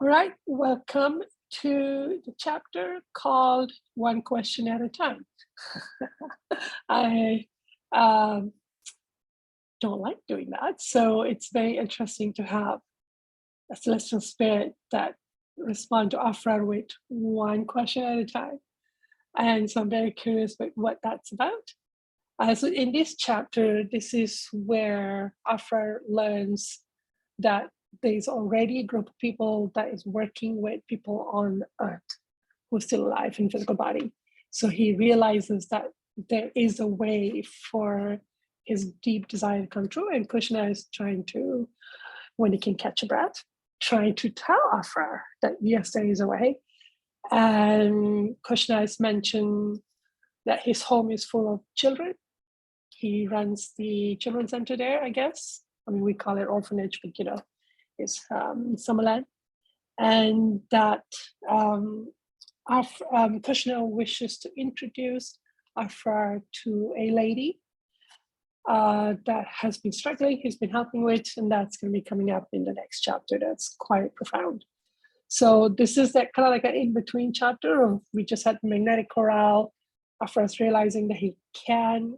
All right, welcome to the chapter called One Question at a Time. I don't like doing that, so it's very interesting to have a celestial spirit that respond to Aphraar with one question at a time. And so I'm very curious about what that's about. So in this chapter, this is where Aphraar learns that there's already a group of people that is working with people on Earth who are still alive in physical body. So he realizes that there is a way for his deep desire to come true, and Cushna is trying to, when he can catch a breath, trying to tell Aphraar that yes, there is a way. And Cushna has mentioned that his home is full of children. He runs the children's center there, I guess. I mean, we call it orphanage, but it's Summerland. And that Cushna wishes to introduce Aphraar to a lady that has been struggling, he's been helping with, and that's going to be coming up in the next chapter. That's quite profound. So this is that kind of like an in-between chapter of, we just had the magnetic chorale, Aphraar's realizing that he can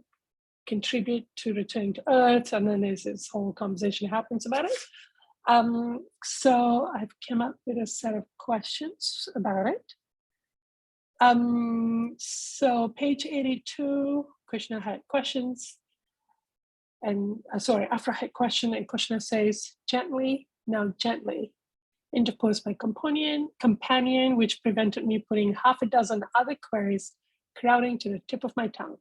contribute to returning to Earth, and then there's this whole conversation happens about it. So I've come up with a set of questions about it. So page 82, Cushna had questions, and Aphraar had question, and Cushna says, gently, now gently, interposed my companion, which prevented me putting half a dozen other queries crowding to the tip of my tongue.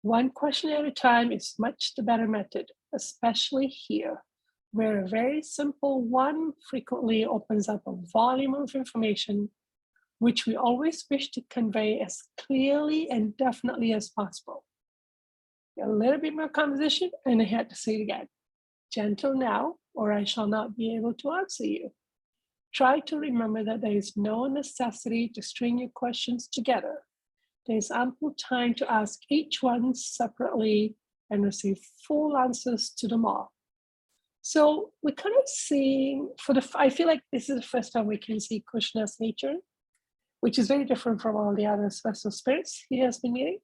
One question at a time is much the better method, especially here, where a very simple one frequently opens up a volume of information which we always wish to convey as clearly and definitely as possible. A little bit more conversation, and I had to say it again. Gentle now, or I shall not be able to answer you. Try to remember that there is no necessity to string your questions together. There is ample time to ask each one separately and receive full answers to them all. So we're kind of seeing, I feel like this is the first time we can see Cushna's nature, which is very different from all the other special spirits he has been meeting.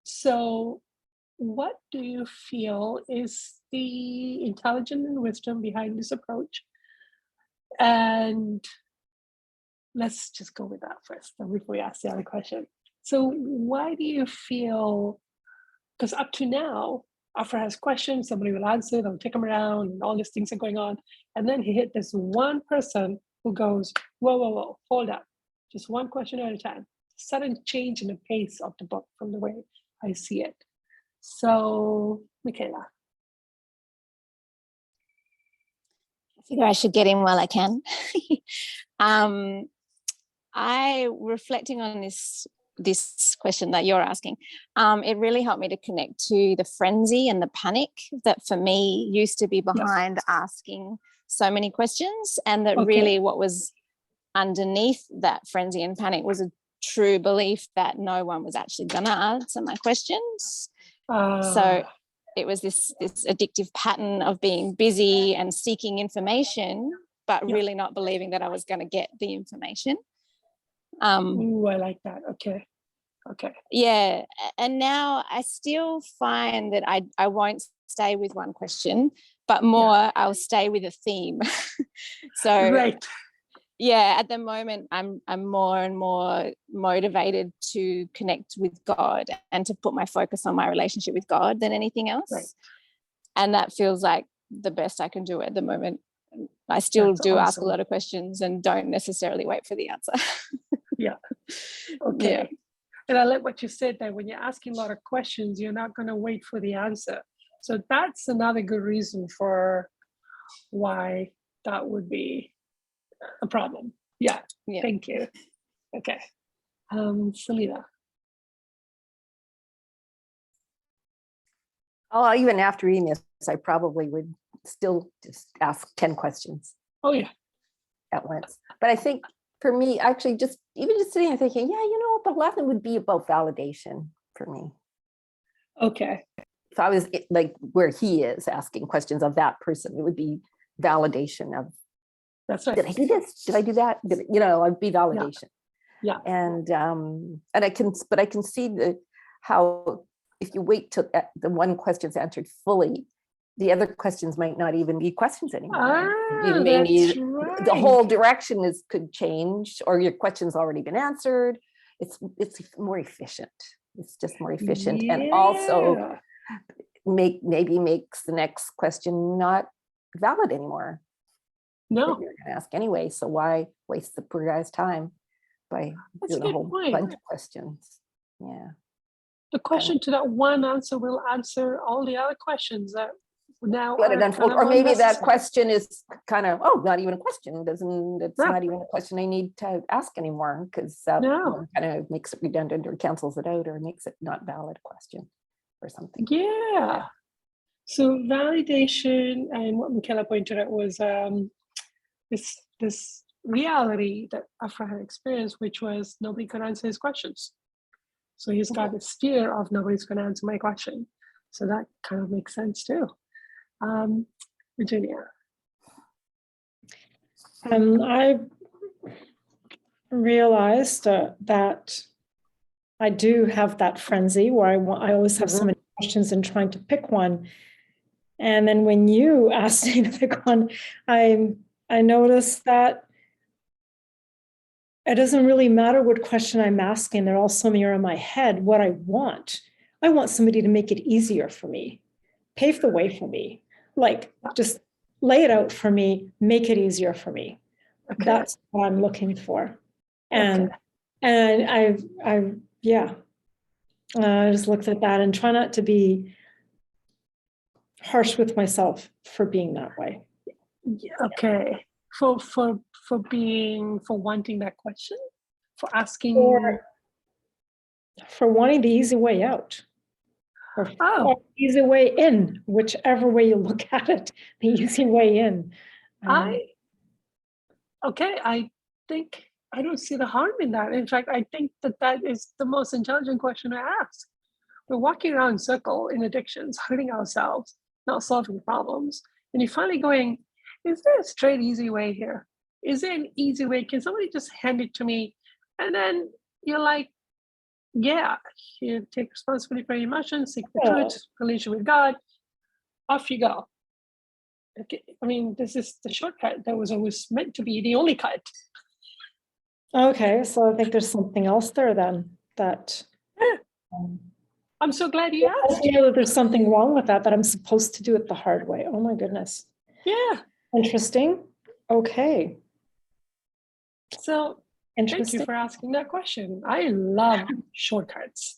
So what do you feel is the intelligence and wisdom behind this approach? And let's just go with that first before we ask the other question. So why do you feel, because up to now, Aphraar has questions, somebody will answer, they'll take him around, and all these things are going on. And then he hit this one person who goes, whoa, hold up. Just one question at a time. Sudden change in the pace of the book from the way I see it. So, Michaela. I figure I should get in while I can. I, reflecting on this question that you're asking, it really helped me to connect to the frenzy and the panic that for me used to be behind asking so many questions, and that really what was underneath that frenzy and panic was a true belief that no one was actually going to answer my questions. So it was this addictive pattern of being busy and seeking information, but really not believing that I was going to get the information. Ooh, I like that. Okay. Yeah. And now I still find that I won't stay with one question, but more I'll stay with a theme. So right. Yeah, at the moment I'm more and more motivated to connect with God and to put my focus on my relationship with God than anything else. Right. And that feels like the best I can do at the moment. I still ask a lot of questions and don't necessarily wait for the answer. Yeah. Okay. Yeah. And I like what you said there. When you're asking a lot of questions, you're not going to wait for the answer. So that's another good reason for why that would be a problem. Yeah. Thank you. Okay. Selena. Oh, even after reading this, I probably would still just ask 10 questions. Oh, yeah. At once. But I think for me, actually, just sitting and thinking, the 11 would be about validation for me. Okay. If I was like where he is asking questions of that person, it would be validation of, That's right. did I do this? Did I do that? I'd be validation. Yeah. And I can see how if you wait till the one question's answered fully, the other questions might not even be questions anymore. You may That's need right. the whole direction could change, or your question's already been answered. It's more efficient. It's just more efficient, and also maybe makes the next question not valid anymore. No, That you're going to ask anyway. So why waste the poor guy's time by that's a doing a good whole point. bunch of questions? Yeah. The question to that one answer will answer all the other questions that now Let it are unfold, kind or of maybe that unnecessary. question is kind of, not even a question. It's Yeah. not even a question I need to ask anymore, because that No. kind of makes it redundant or cancels it out or makes it not valid question or something. Yeah. So validation, and what Michaela pointed out was this reality that Aphraar had experienced, which was nobody could answer his questions. So he's got this fear of nobody's going to answer my question. So that kind of makes sense too. Virginia. I realized that I do have that frenzy where I always have so many questions and trying to pick one. And then when you asked me to pick one, I noticed that it doesn't really matter what question I'm asking. They're all somewhere in my head. What I want somebody to make it easier for me, pave the way for me, like just lay it out for me, make it easier for me. Okay. That's what I'm looking for. And Okay. and I just looked at that and try not to be harsh with myself for being that way. Okay. For wanting that question, for asking, for wanting the easy way out, or the easy way in, whichever way you look at it, the easy way in. I think I don't see the harm in that. In fact, I think that is the most intelligent question to ask. We're walking around in circle in addictions, hurting ourselves, not solving problems. And you're finally going, is there a straight, easy way here? Is there an easy way? Can somebody just hand it to me? And then you're like, yeah, you take responsibility for your emotions, seek the truth, relation with God, off you go. Okay. I mean, this is the shortcut that was always meant to be the only cut. Okay, so I think there's something else there then that. I'm so glad you asked. I feel that there's something wrong with that I'm supposed to do it the hard way. Oh my goodness. Yeah. Interesting. Okay. So thank you for asking that question. I love shortcuts,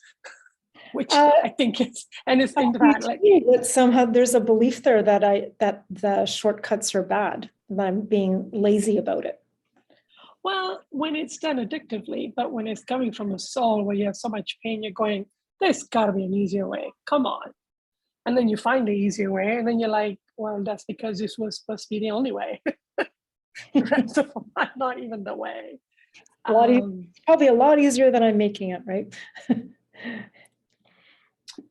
which I think it's into that. Like, that somehow there's a belief there that the shortcuts are bad, that I'm being lazy about it. Well, when it's done addictively, but when it's coming from a soul where you have so much pain, you're going, there's got to be an easier way. Come on. And then you find the easier way, and then you're like, well, that's because this was supposed to be the only way. The rest of them are not even the way. Probably a lot easier than I'm making it, right?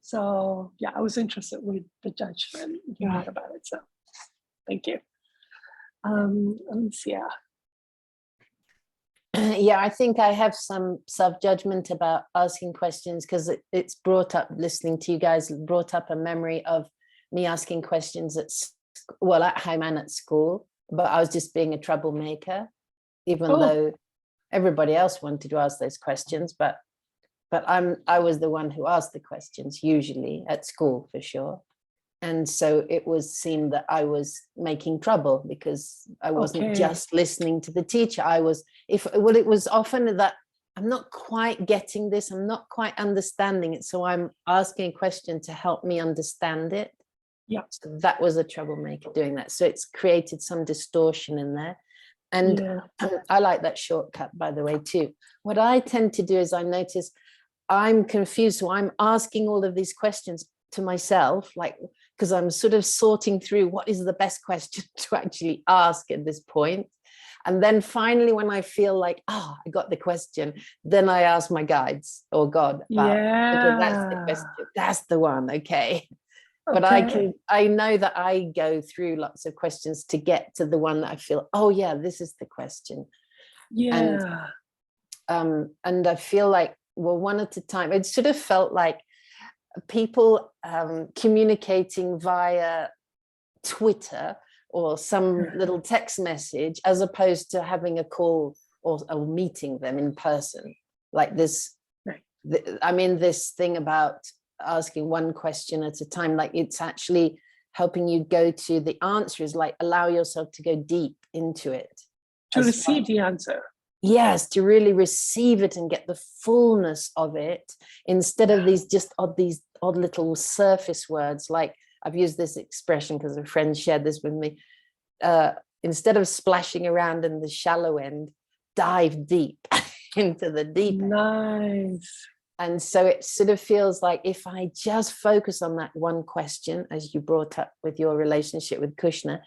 So yeah, I was interested with the judgment you had about it. So thank you. Alicia. Yeah, I think I have some self-judgment about asking questions, because it's brought up, listening to you guys, brought up a memory of me asking questions at home and at school, but I was just being a troublemaker, even though everybody else wanted to ask those questions, but I was the one who asked the questions, usually at school for sure. And so it seemed that I was making trouble because I wasn't just listening to the teacher. It was often that I'm not quite getting this, I'm not quite understanding it. So I'm asking a question to help me understand it. Yeah. So that was a troublemaker doing that. So it's created some distortion in there. And I like that shortcut, by the way, too. What I tend to do is I notice I'm confused. So I'm asking all of these questions to myself, because I'm sort of sorting through what is the best question to actually ask at this point. And then finally, when I feel like, I got the question, then I ask my guides or God about, okay, that's the question. That's the one. Okay. But I know that I go through lots of questions to get to the one that I feel, oh yeah, this is the question. Yeah. And I feel like, well, one at a time, it sort of felt like people communicating via Twitter or some little text message, as opposed to having a call or meeting them in person. Like this, I mean, this thing about asking one question at a time, like it's actually helping you go to the answer, is like allow yourself to go deep into it. To receive the answer. Yes, to really receive it and get the fullness of it, instead of these odd little surface words. Like I've used this expression because a friend shared this with me. Instead of splashing around in the shallow end, dive deep into the deep end. Nice. And so it sort of feels like if I just focus on that one question, as you brought up with your relationship with Cushna,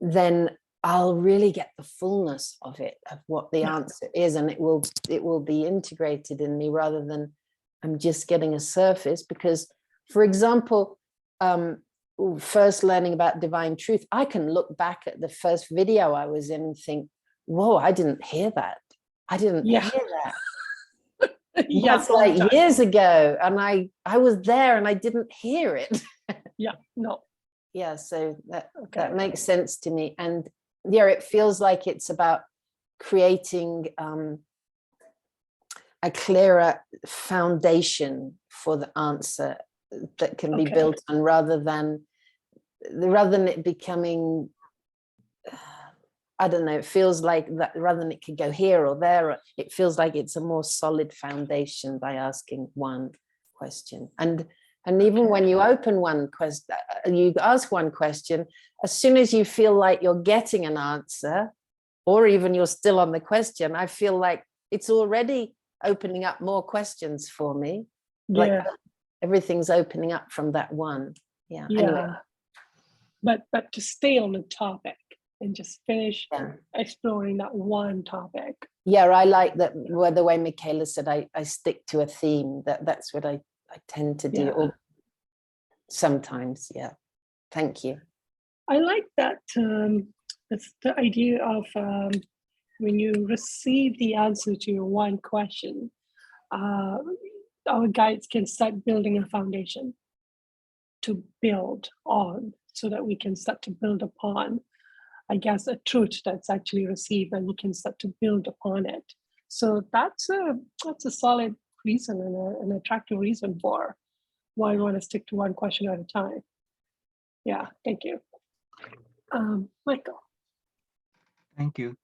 then I'll really get the fullness of it, of what the answer is, and it will be integrated in me, rather than I'm just getting a surface. Because, for example, first learning about divine truth, I can look back at the first video I was in and think, whoa, I didn't hear that. I didn't hear that. That's like years ago, and I was there and I didn't hear it. Yeah, so that makes sense to me. And yeah, it feels like it's about creating a clearer foundation for the answer that can be built on, rather than it becoming, I don't know, it feels like that rather than it could go here or there, it feels like it's a more solid foundation by asking one question. And even when you open one question, you ask one question, as soon as you feel like you're getting an answer, or even you're still on the question, I feel like it's already opening up more questions for me. Like everything's opening up from that one. Yeah. Anyway. But to stay on the topic and just finish exploring that one topic. Yeah, I like that. Well, the way Michaela said, I stick to a theme. That's what I tend to do. Or sometimes. Yeah. Thank you. I like that. It's the idea of when you receive the answer to your one question, our guides can start building a foundation to build on, so that we can start to build upon, I guess, a truth that's actually received, and we can start to build upon it. So that's a solid reason and an attractive reason for why I want to stick to one question at a time. Yeah, thank you. Michael. Thank you.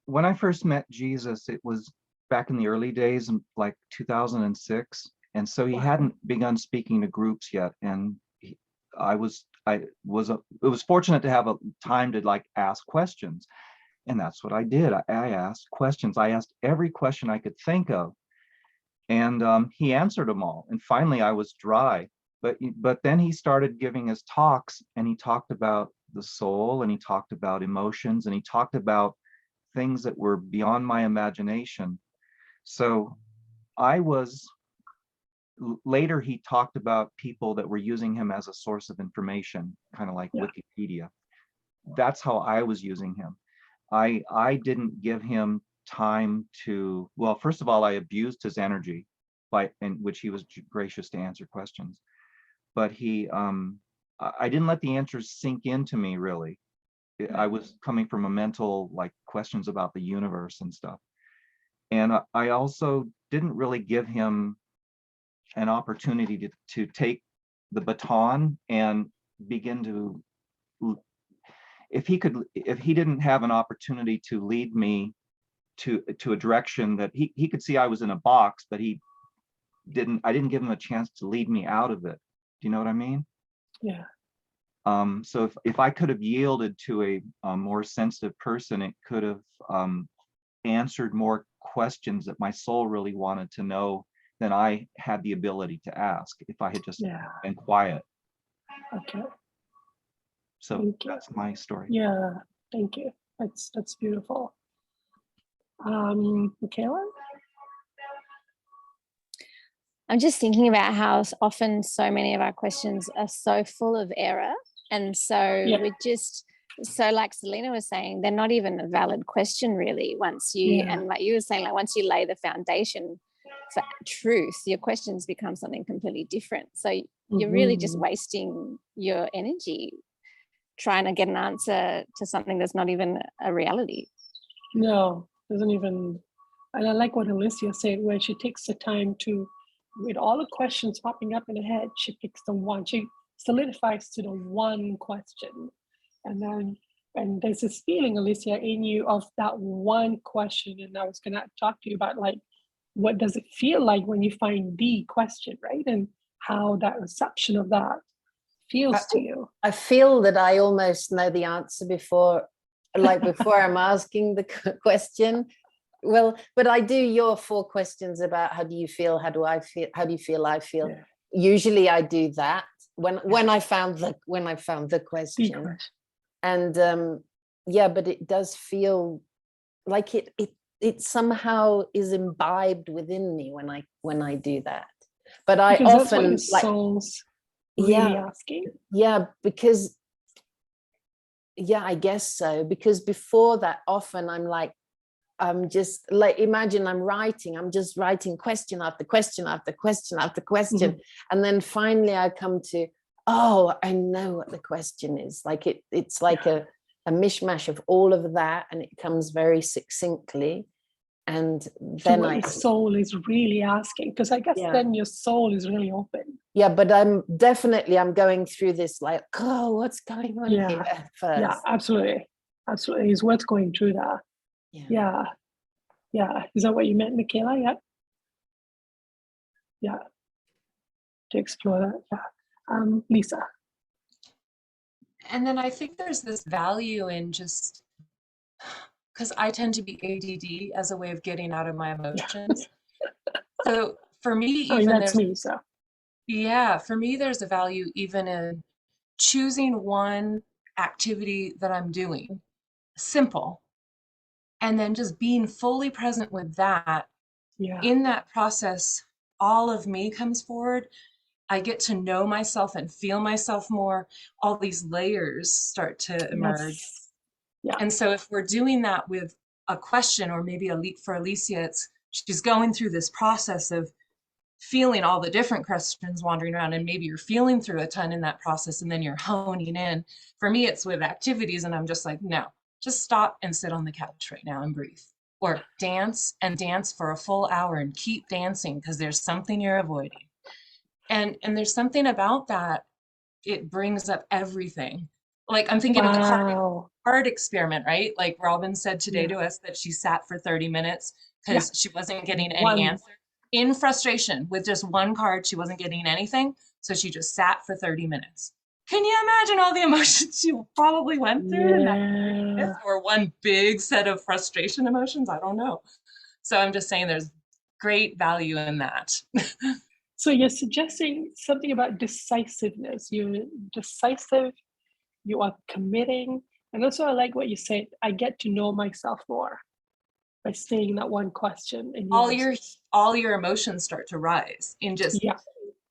When I first met Jesus, it was back in the early days, like 2006. And so he hadn't begun speaking to groups yet. And it was fortunate to have a time to like ask questions. And that's what I did. I asked questions. I asked every question I could think of. And he answered them all. And finally I was dry. But then he started giving his talks, and he talked about the soul, and he talked about emotions, and he talked about things that were beyond my imagination. So later he talked about people that were using him as a source of information, kind of like Wikipedia. That's how I was using him. I didn't give him time to, well, first of all, I abused his energy in which he was gracious to answer questions. But I didn't let the answers sink into me, really. I was coming from a mental, like, questions about the universe and stuff. And I also didn't really give him an opportunity to take the baton and begin to, if he didn't have an opportunity to lead me to a direction that he could see I was in a box, but I didn't give him a chance to lead me out of it. Do you know what I mean? Yeah. So if I could have yielded to a more sensitive person, it could have answered more questions that my soul really wanted to know than I had the ability to ask if I had just been quiet. Okay. So that's my story. Yeah, thank you. That's beautiful. Michaela? I'm just thinking about how often so many of our questions are so full of error. And so Yeah. we're just, so like Selena was saying, they're not even a valid question really once you, Yeah. and like you were saying, like once you lay the foundation for truth, your questions become something completely different. So you're really just wasting your energy trying to get an answer to something that's not even a reality. No, doesn't even. And I like what Alicia said, where she takes the time to, with all the questions popping up in her head, she picks the one. She solidifies to the one question, and there's this feeling, Alicia, in you of that one question. And I was gonna talk to you about like, what does it feel like when you find the question, right? And how that reception of that feels to you. I feel that I almost know the answer before I'm asking the question. Well, but I do your 4 questions about how do you feel, how do I feel, how do you feel, I feel. Yeah. Usually I do that when I found the question. And yeah, but it does feel like it somehow is imbibed within me when I do that. But I because that's what often your soul's really asking. Yeah, because I guess so. Because before that, often I'm just like, imagine I'm just writing question after question after question after question. And then finally I come to, oh, I know what the question is. Like it's like a mishmash of all of that, and it comes very succinctly. And then what your soul is really asking, because I guess then your soul is really open. Yeah, but I'm going through this like, oh, what's going on here first? Yeah, absolutely. Absolutely. It's worth going through that. Yeah. Is that what you meant, Michaela? Yeah. To explore that. Yeah. Lisa. And then I think there's this value in just, because I tend to be ADD as a way of getting out of my emotions. So for me, that's me. So for me, there's a value even in choosing one activity that I'm doing, simple, and then just being fully present with that. In that process, all of me comes forward. I get to know myself and feel myself more. All these layers start to emerge. Yeah. And so if we're doing that with a question, or maybe for Alicia, she's going through this process of feeling all the different questions wandering around, and maybe you're feeling through a ton in that process, and then you're honing in. For me, it's with activities, and I'm just like, no, just stop and sit on the couch right now and breathe. Or dance for a full hour and keep dancing because there's something you're avoiding. And there's something about that, it brings up everything. Like I'm thinking of the card experiment, right? Like Robin said today to us that she sat for 30 minutes because she wasn't getting any answer. In frustration with just one card, she wasn't getting anything. So she just sat for 30 minutes. Can you imagine all the emotions she probably went through in that 30 minutes, or one big set of frustration emotions? I don't know. So I'm just saying there's great value in that. So you're suggesting something about decisiveness. You're decisive, you are committing. And also I like what you said, I get to know myself more by staying in that one question. And all your emotions start to rise in just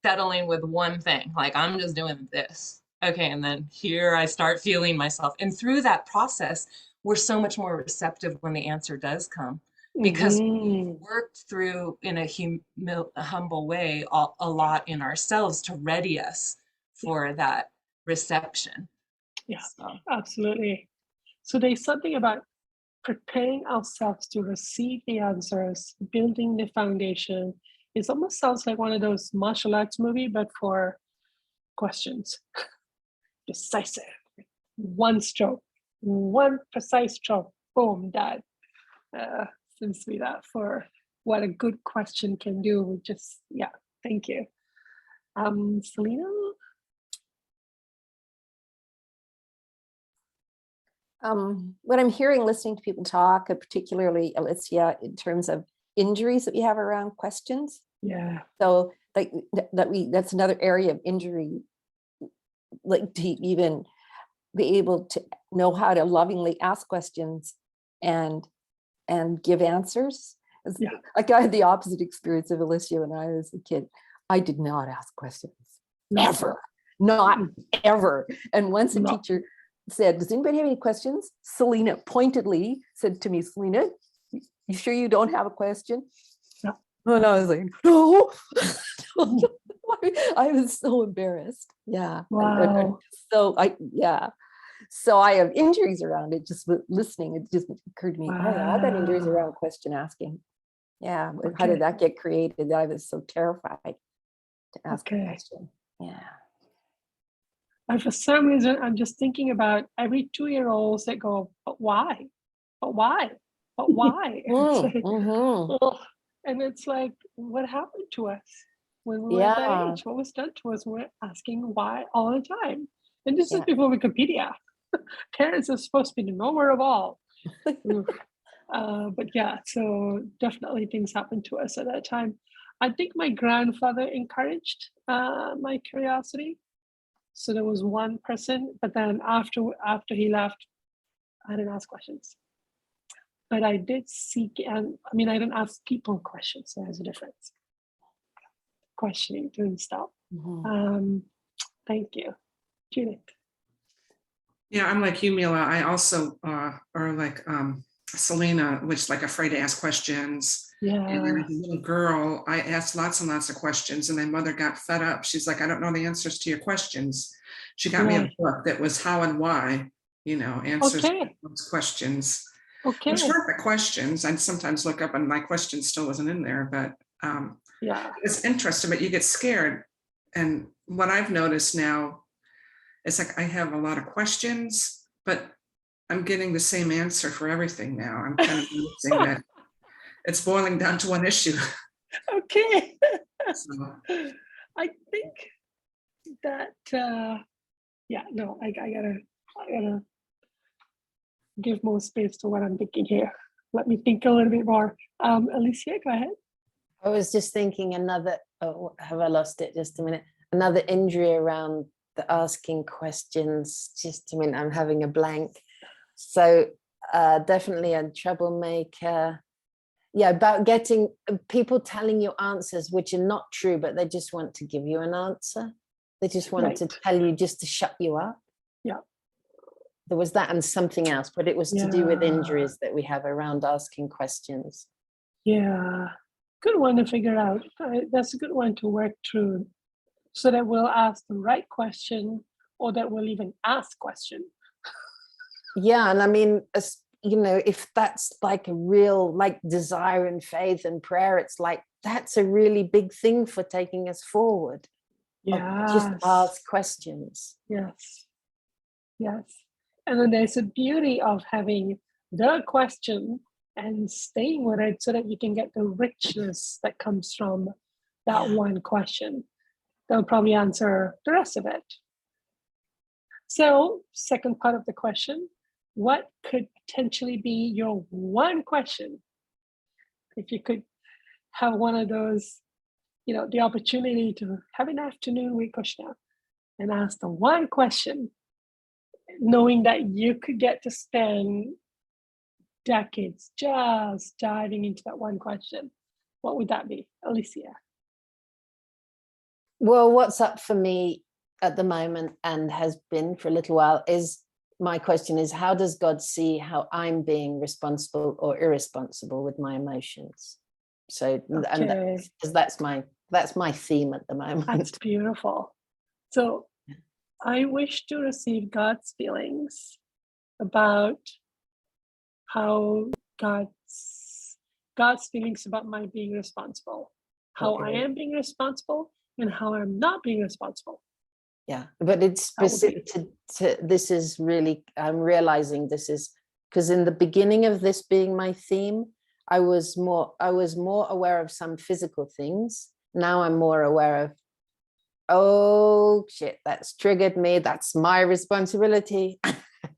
settling with one thing. Like I'm just doing this. Okay, and then here I start feeling myself. And through that process, we're so much more receptive when the answer does come, because we worked through in a humble way a lot in ourselves to ready us for that reception. Yeah, absolutely. So there's something about preparing ourselves to receive the answers, building the foundation. It almost sounds like one of those martial arts movies, but for questions. Decisive. One stroke, one precise stroke, boom, that seems to be that for what a good question can do. Just, thank you. Selena? What I'm hearing, listening to people talk, and particularly Alicia, in terms of injuries that we have around questions. Yeah. So like that's another area of injury, like to even be able to know how to lovingly ask questions and give answers. Like I had the opposite experience of Alicia when I was a kid. I did not ask questions. No. Ever. Not ever. And once a No. teacher said, does anybody have any questions? Selena pointedly said to me, Selena, you sure you don't have a question? No. And I was like, no. I was so embarrassed. Yeah. Wow. So I have injuries around it. Just listening, it just occurred to me, oh yeah, I got injuries Wow. around question asking. Yeah. How did that get created? I was so terrified to ask a question. Yeah. And for some reason, I'm just thinking about every 2-year-olds that go, but why? But why? But why? It's like, ugh. And it's like, what happened to us when we were at that age? What was done to us? We're asking why all the time. And this is before Wikipedia. Parents are supposed to be the knower of all. But yeah, so definitely things happened to us at that time. I think my grandfather encouraged my curiosity. So there was one person, but then after he left, I didn't ask questions. But I did seek, and I mean, I didn't ask people questions. There's a difference. Questioning didn't stop. Thank you, Judith. Yeah, I'm like you, Mila. I also are like Selena, which is like afraid to ask questions. Yeah. And then as a little girl, I asked lots and lots of questions, and my mother got fed up. She's like, I don't know the answers to your questions. She got me a book that was how and why, answers to those questions. Which weren't the questions. I'd sometimes look up and my question still wasn't in there, but it's interesting, but you get scared. And what I've noticed now, it's like I have a lot of questions, but I'm getting the same answer for everything now. I'm kind of noticing that it's boiling down to one issue. Okay. So. I think that I gotta give more space to what I'm thinking here. Let me think a little bit more. Alicia, go ahead. I was just thinking have I lost it? Just a minute. Another injury around the asking questions. Just a minute, I'm having a blank. So definitely a troublemaker. Yeah, about getting people telling you answers which are not true, but they just want to give you an answer. They just want to tell you just to shut you up. Yeah. There was that and something else, but it was to do with injuries that we have around asking questions. Yeah, good one to figure out. That's a good one to work through so that we'll ask the right question or that we'll even ask question. Yeah, and I mean, if that's like a real desire and faith and prayer, it's like that's a really big thing for taking us forward. Yeah, just ask questions. Yes. And then there's a beauty of having the question and staying with it so that you can get the richness that comes from that one question. They'll probably answer the rest of it. So, second part of the question, what could potentially be your one question? If you could have one of those, the opportunity to have an afternoon with Cushna and ask the one question, knowing that you could get to spend decades just diving into that one question, what would that be, Alicia? Well, what's up for me at the moment and has been for a little while is my question is, how does God see how I'm being responsible or irresponsible with my emotions? So, and that's my theme at the moment. That's beautiful. So I wish to receive God's feelings about how God's feelings about my being responsible, how I am being responsible and how I'm not being responsible. Yeah, but it's specific to this is really, I'm realizing this is because in the beginning of this being my theme, I was more aware of some physical things. Now I'm more aware of, oh shit, that's triggered me. That's my responsibility.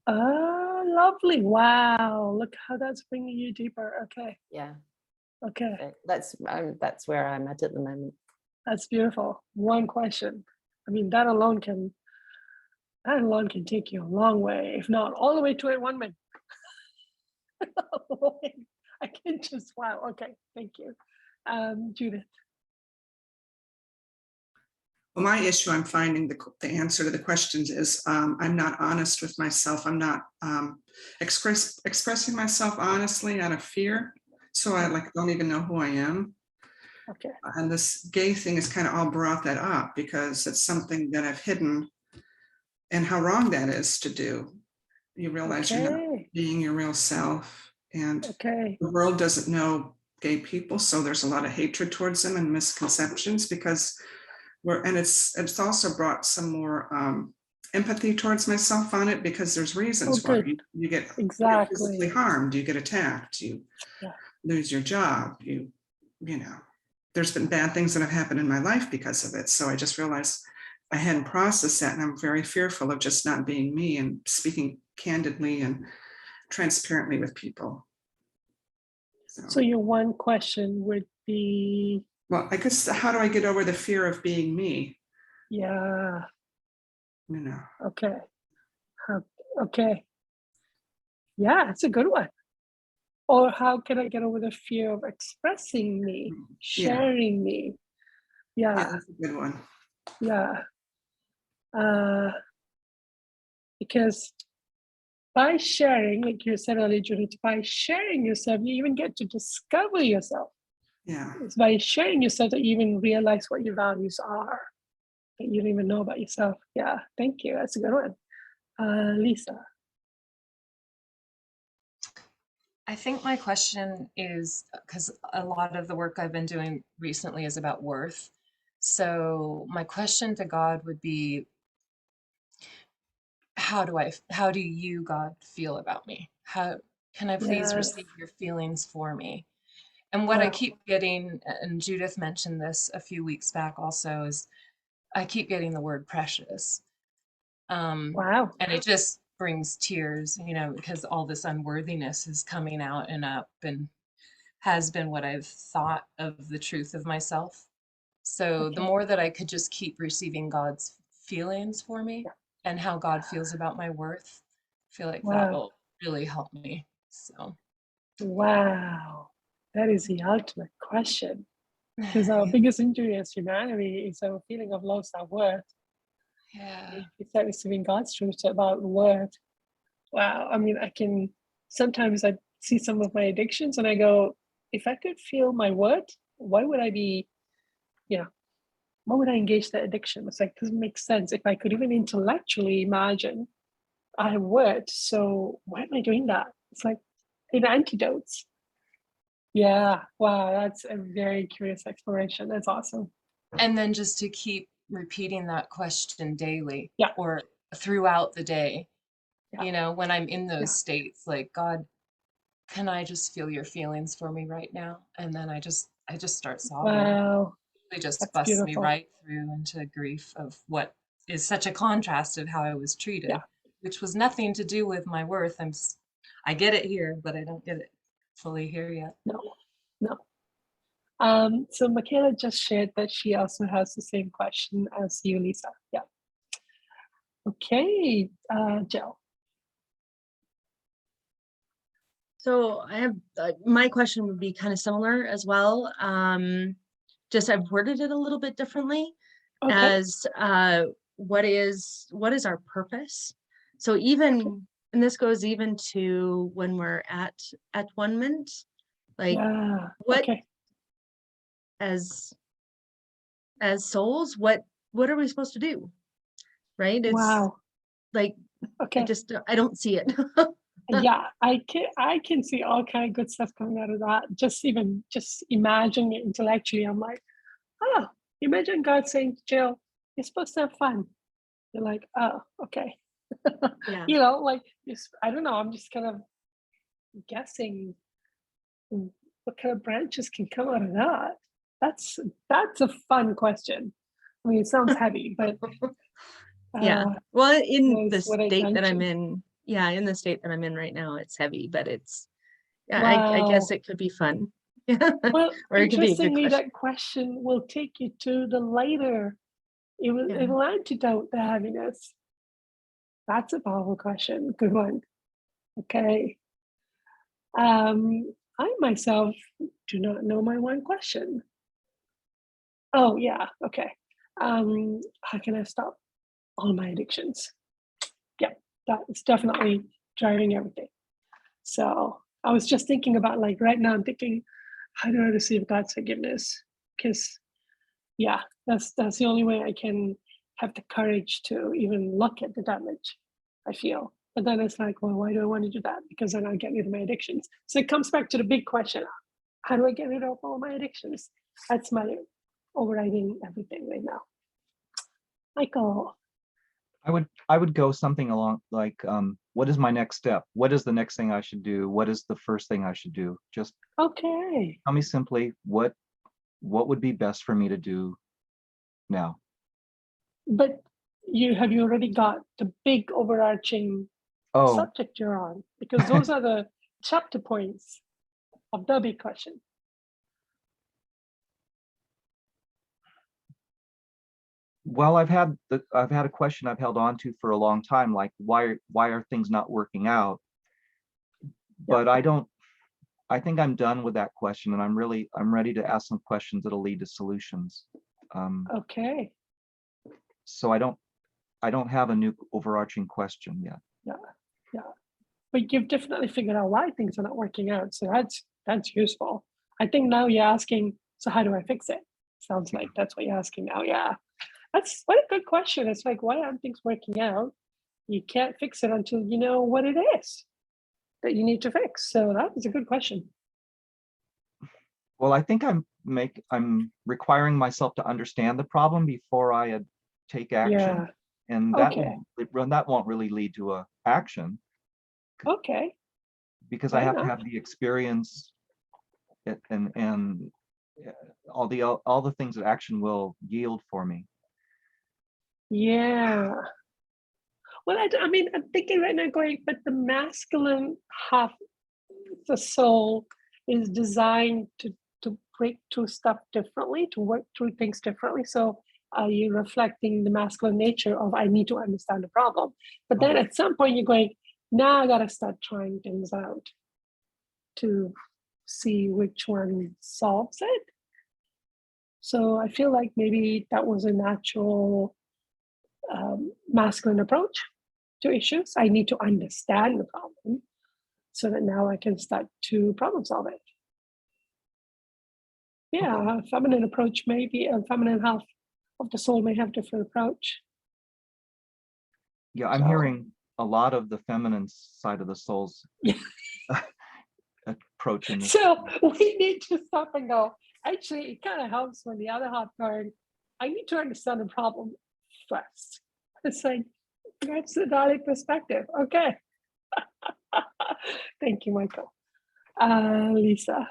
Oh, lovely. Wow. Look how that's bringing you deeper. Okay. Yeah. Okay. That's where I'm at the moment. That's beautiful. One question. I mean, that alone can take you a long way, if not all the way to enlightenment. I can just, wow. Okay. Thank you. Judith. Well, my issue, I'm finding the answer to the questions is I'm not honest with myself. I'm not expressing myself honestly out of fear. So I don't even know who I am. Okay. And this gay thing has kind of all brought that up because it's something that I've hidden, and how wrong that is to do. You realize you're not being your real self, and the world doesn't know gay people, so there's a lot of hatred towards them and misconceptions because it's also brought some more empathy towards myself on it, because there's reasons why you get physically harmed, you get attacked, you lose your job, you know, there's been bad things that have happened in my life because of it. So I just realized I hadn't processed that, and I'm very fearful of just not being me and speaking candidly and transparently with people. So your one question would be, well, I guess, how do I get over the fear of being me? Yeah. You know. Okay. Okay. Yeah, it's a good one. Or how can I get over the fear of expressing me, sharing me? Yeah, that's a good one. Yeah. Because by sharing, like you said earlier, Judith, by sharing yourself, you even get to discover yourself. Yeah. It's by sharing yourself that you even realize what your values are that you don't even know about yourself. Yeah, thank you. That's a good one. Lisa. I think my question is, because a lot of the work I've been doing recently is about worth. So my question to God would be, how do you, God, feel about me? How can I please receive your feelings for me? And what I keep getting, and Judith mentioned this a few weeks back also, is I keep getting the word precious. Wow. And it just brings tears, you know, because all this unworthiness is coming out and up and has been what I've thought of the truth of myself. So the more that I could just keep receiving God's feelings for me and how God feels about my worth, I feel like that'll really help me. So. Wow. That is the ultimate question. Because our biggest injury as humanity is our feeling of low self-worth. Yeah. If you start receiving God's truth about worth, wow. I mean, sometimes I see some of my addictions and I go, if I could feel my worth, why would I engage that addiction? It's like, it doesn't make sense. If I could even intellectually imagine I have worth, so why am I doing that? It's like antidotes. Yeah, wow, that's a very curious exploration. That's awesome. And then just to keep repeating that question daily or throughout the day, you know, when I'm in those states, like, God, can I just feel your feelings for me right now? And then I just start sobbing. Wow. They just bust me right through into grief of what is such a contrast of how I was treated, which was nothing to do with my worth. I get it here, but I don't get it fully here yet. No. So Michaela just shared that she also has the same question as you, Lisa. Yeah. Okay, Jill. So I have my question would be kind of similar as well. Just I've worded it a little bit differently as what is our purpose? So even and this goes even to when we're at one-ment, like what as souls, what are we supposed to do? Right? It's like I don't see it. Yeah, I can see all kind of good stuff coming out of that. Just imagine it intellectually. I'm like, oh, imagine God saying to Jill, you're supposed to have fun. You're like, oh, okay. You know, like, I don't know, I'm just kind of guessing what kind of branches can come out of that. That's a fun question. I mean, it sounds heavy, but well, in the state that I'm in, in the state that I'm in right now, it's heavy, but it's I guess it could be fun. Well, or it could be a good question. That question will take you to the lighter. It will antidote the heaviness. That's a powerful question. Good one. Okay. I myself do not know my one question. Oh yeah, okay. How can I stop all my addictions? Yeah, that is definitely driving everything. So I was just thinking about, like, right now I'm thinking, how do I receive God's forgiveness? Because yeah, that's the only way I can have the courage to even look at the damage I feel. But then it's like, well, why do I want to do that? Because then I'll get rid of my addictions. So it comes back to the big question: how do I get rid of all my addictions? That's my overriding everything right now. Michael. I would go something along like, what is my next step? What is the next thing I should do? What is the first thing I should do? Just Okay. tell me simply what would be best for me to do now. But you already got the big overarching subject you're on, because those are the chapter points of the big question. Well, I've had a question I've held on to for a long time, like why are things not working out? But I think I'm done with that question, and I'm ready to ask some questions that'll lead to solutions. Okay. So I don't have a new overarching question yet. Yeah. But you've definitely figured out why things are not working out. So that's useful. I think now you're asking, so how do I fix it? Sounds like that's what you're asking now. Yeah. That's what a good question. It's like, why aren't things working out? You can't fix it until you know what it is that you need to fix. So that is a good question. Well, I think I'm requiring myself to understand the problem before I take action. Yeah. And that won't really lead to a action. Okay. Because I have to have the experience and all the things that action will yield for me. Yeah. Well, I mean, I'm thinking right now going, but the masculine half, the soul, is designed to break through stuff differently, to work through things differently. So are you reflecting the masculine nature of, I need to understand the problem? But then at some point you're going, now I got to start trying things out to see which one solves it. So I feel like maybe that was a natural masculine approach to issues. I need to understand the problem so that now I can start to problem solve it. Yeah, a feminine approach, maybe a feminine half of the soul may have different approach. Yeah, I'm hearing a lot of the feminine side of the soul's approach in this. So we need to stop and go, actually, it kind of helps when the other half going, I need to understand the problem first. It's like, that's the Dalai perspective. Okay. Thank you, Michael. Lisa.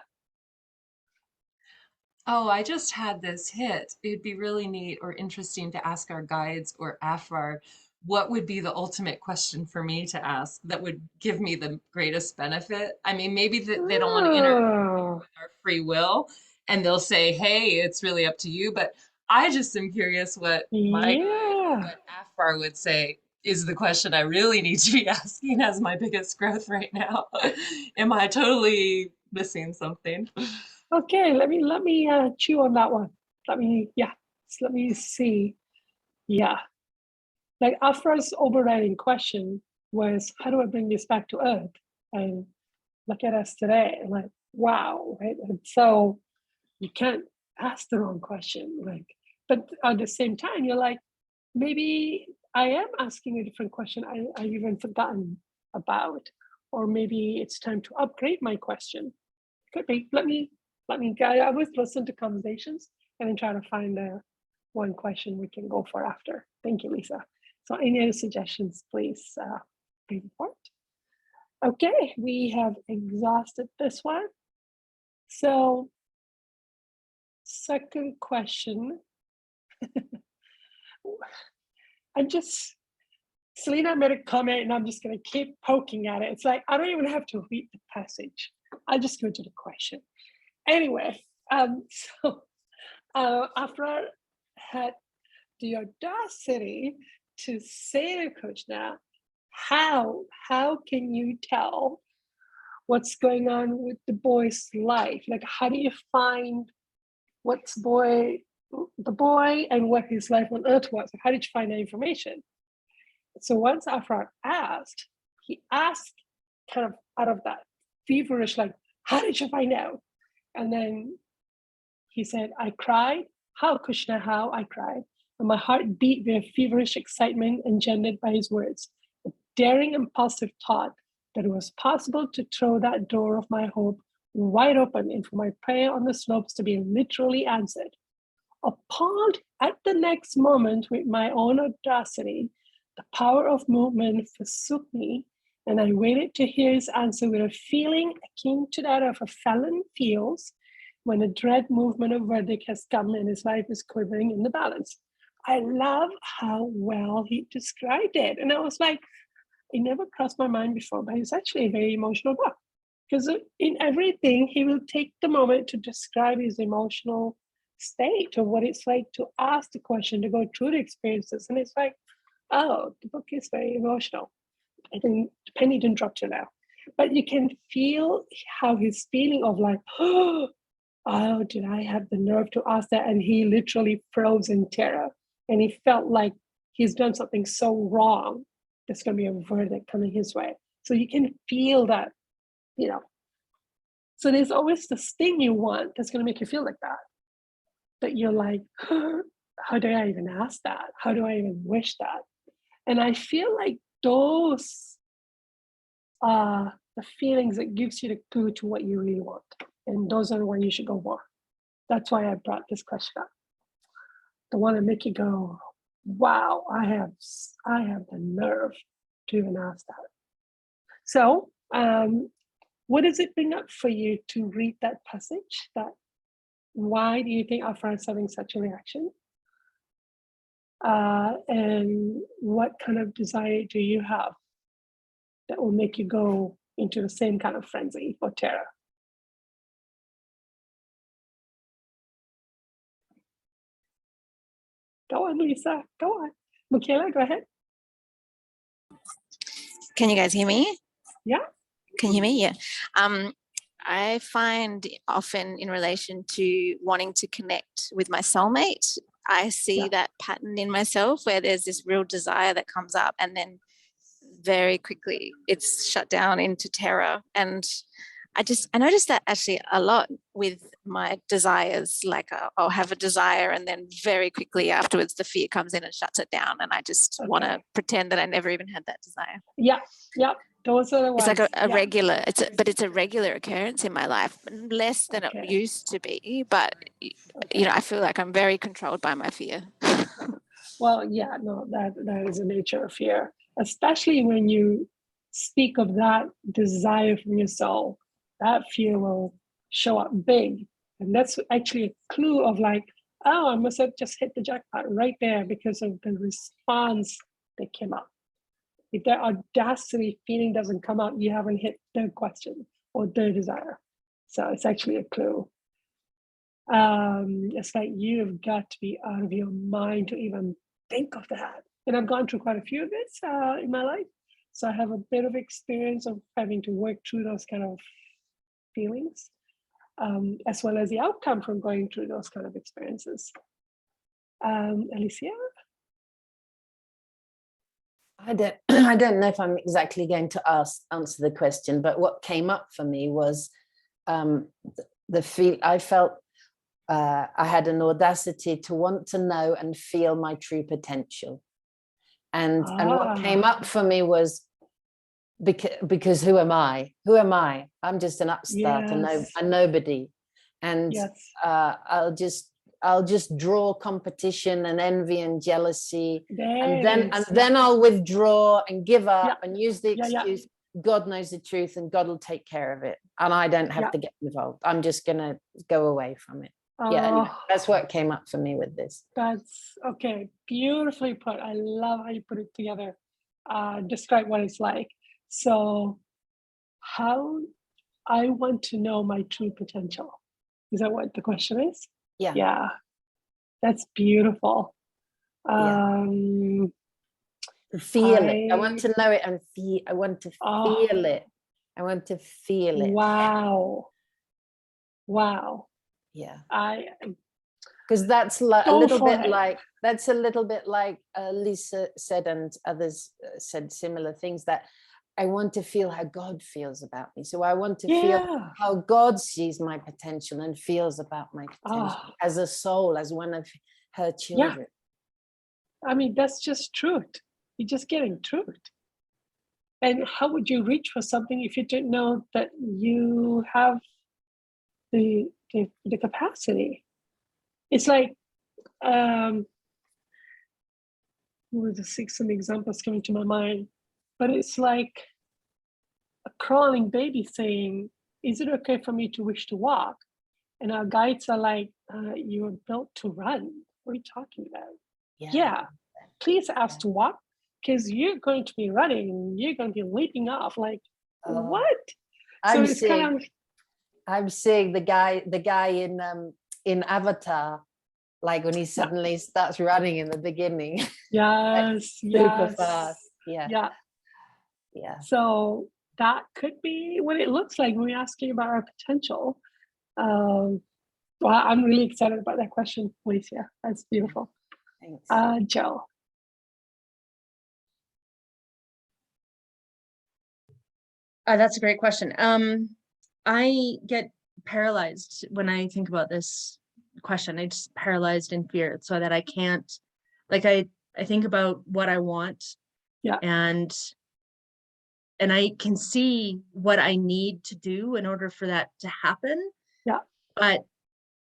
Oh, I just had this hit. It'd be really neat or interesting to ask our guides or Aphraar, what would be the ultimate question for me to ask that would give me the greatest benefit? I mean, maybe they don't want to interfere with our free will, and they'll say, hey, it's really up to you. But I just am curious what my guide, what Aphraar would say is the question I really need to be asking as my biggest growth right now. Am I totally missing something? Okay, let me chew on that one. Let me see. Yeah. Like Aphraar's overriding question was, how do I bring this back to earth? And look at us today, like, wow, right? And so you can't ask the wrong question. Like, but at the same time, you're like, maybe I am asking a different question I've even forgotten about, or maybe it's time to upgrade my question. Could be. Let me. I always listen to conversations and then try to find one question we can go for after. Thank you, Lisa. So any other suggestions, please report. Okay, we have exhausted this one. So second question. Selena made a comment and I'm just going to keep poking at it. It's like, I don't even have to read the passage. I'll just go to the question. Anyway, Aphraar had the audacity to say to Cushna, how can you tell what's going on with the boy's life? Like, how do you find what's boy the boy and what his life on earth was. How did you find that information? So once Aphraar asked, he asked kind of out of that feverish, like, how did you find out? And then he said, I cried. How, Cushna, how? I cried. And my heart beat with feverish excitement engendered by his words. A daring, impulsive thought that it was possible to throw that door of my hope wide open and for my prayer on the slopes to be literally answered. Appalled at the next moment with my own audacity, the power of movement forsook me, and I waited to hear his answer with a feeling akin to that of a felon feels when a dread movement of verdict has come and his life is quivering in the balance. I love how well he described it. And I was like, it never crossed my mind before, but it's actually a very emotional book. Because in everything, he will take the moment to describe his emotional state of what it's like to ask the question, to go through the experiences. And it's like, oh, the book is very emotional. I think the penny didn't drop till now. But you can feel how his feeling of like, oh, did I have the nerve to ask that? And he literally froze in terror. And he felt like he's done something so wrong, there's going to be a verdict coming his way. So you can feel that, you know. So there's always this thing you want that's going to make you feel like that. That you're like, how do I even ask that? How do I even wish that? And I feel like those are the feelings that gives you the clue to what you really want. And those are the ones you should go for. That's why I brought this question up. The one that make you go, wow, I have the nerve to even ask that. So what does it bring up for you to read that passage? That why do you think Aphraar is having such a reaction? And what kind of desire do you have that will make you go into the same kind of frenzy or terror? Go on, Lisa. Go on. Michaela, go ahead. Can you guys hear me? Yeah. Can you hear me? Yeah. I find often in relation to wanting to connect with my soulmate, I see that pattern in myself where there's this real desire that comes up and then very quickly it's shut down into terror. And I noticed that actually a lot with my desires, like I'll have a desire and then very quickly afterwards the fear comes in and shuts it down. And I just want to pretend that I never even had that desire. Yeah. Those are the ones. It's like a regular, but it's a regular occurrence in my life, less than it used to be. But, you know, I feel like I'm very controlled by my fear. Well, yeah, no, that is the nature of fear, especially when you speak of that desire from your soul. That fear will show up big. And that's actually a clue of like, oh, I must have just hit the jackpot right there because of the response that came up. If that audacity feeling doesn't come up, you haven't hit their question or their desire. So it's actually a clue. It's like you've got to be out of your mind to even think of that. And I've gone through quite a few of this in my life. So I have a bit of experience of having to work through those kind of feelings, as well as the outcome from going through those kind of experiences. Alicia? I don't know if I'm exactly going to answer the question, but what came up for me was the feel I felt I had an audacity to want to know and feel my true potential. And what came up for me was because who am I? Who am I? I'm just an upstart, a nobody. And I'll just draw competition and envy and jealousy, and then I'll withdraw and give up and use the excuse, God knows the truth and God will take care of it. And I don't have to get involved. I'm just gonna go away from it. Anyway, that's what came up for me with this. That's okay. Beautifully put. I love how you put it together. Describe what it's like. So how I want to know my true potential. Is that what the question is? Yeah. That's beautiful. Feel it. I want to know it and feel. I want to feel it. I want to feel it. Wow. Yeah. Because that's a Go little for bit it. like, that's a little bit like Lisa said, and others said similar things, that I want to feel how God feels about me. So I want to feel Yeah. how God sees my potential and feels about my potential Ah, as a soul, as one of her yeah. children. I mean, that's just truth. You're just getting truth. And how would you reach for something if you didn't know that you have the capacity? It's like, some examples coming to my mind, but it's like a crawling baby saying, "Is it okay for me to wish to walk?" And our guides are like, "You were built to run. What are you talking about?" Yeah, please ask to walk, because you're going to be running and you're going to be leaping off. Like, what? So it's kind of, I'm seeing the guy in Avatar, like when he suddenly starts running in the beginning. yes, Super yes, fast. Yeah. yeah. Yeah. So that could be what it looks like when we're asking about our potential. Well, I'm really excited about that question, Alicia. That's beautiful. Thanks. Joe. That's a great question. I get paralyzed when I think about this question. I just paralyzed in fear, so that I can't, like, I think about what I want, Yeah. and I can see what I need to do in order for that to happen. Yeah. But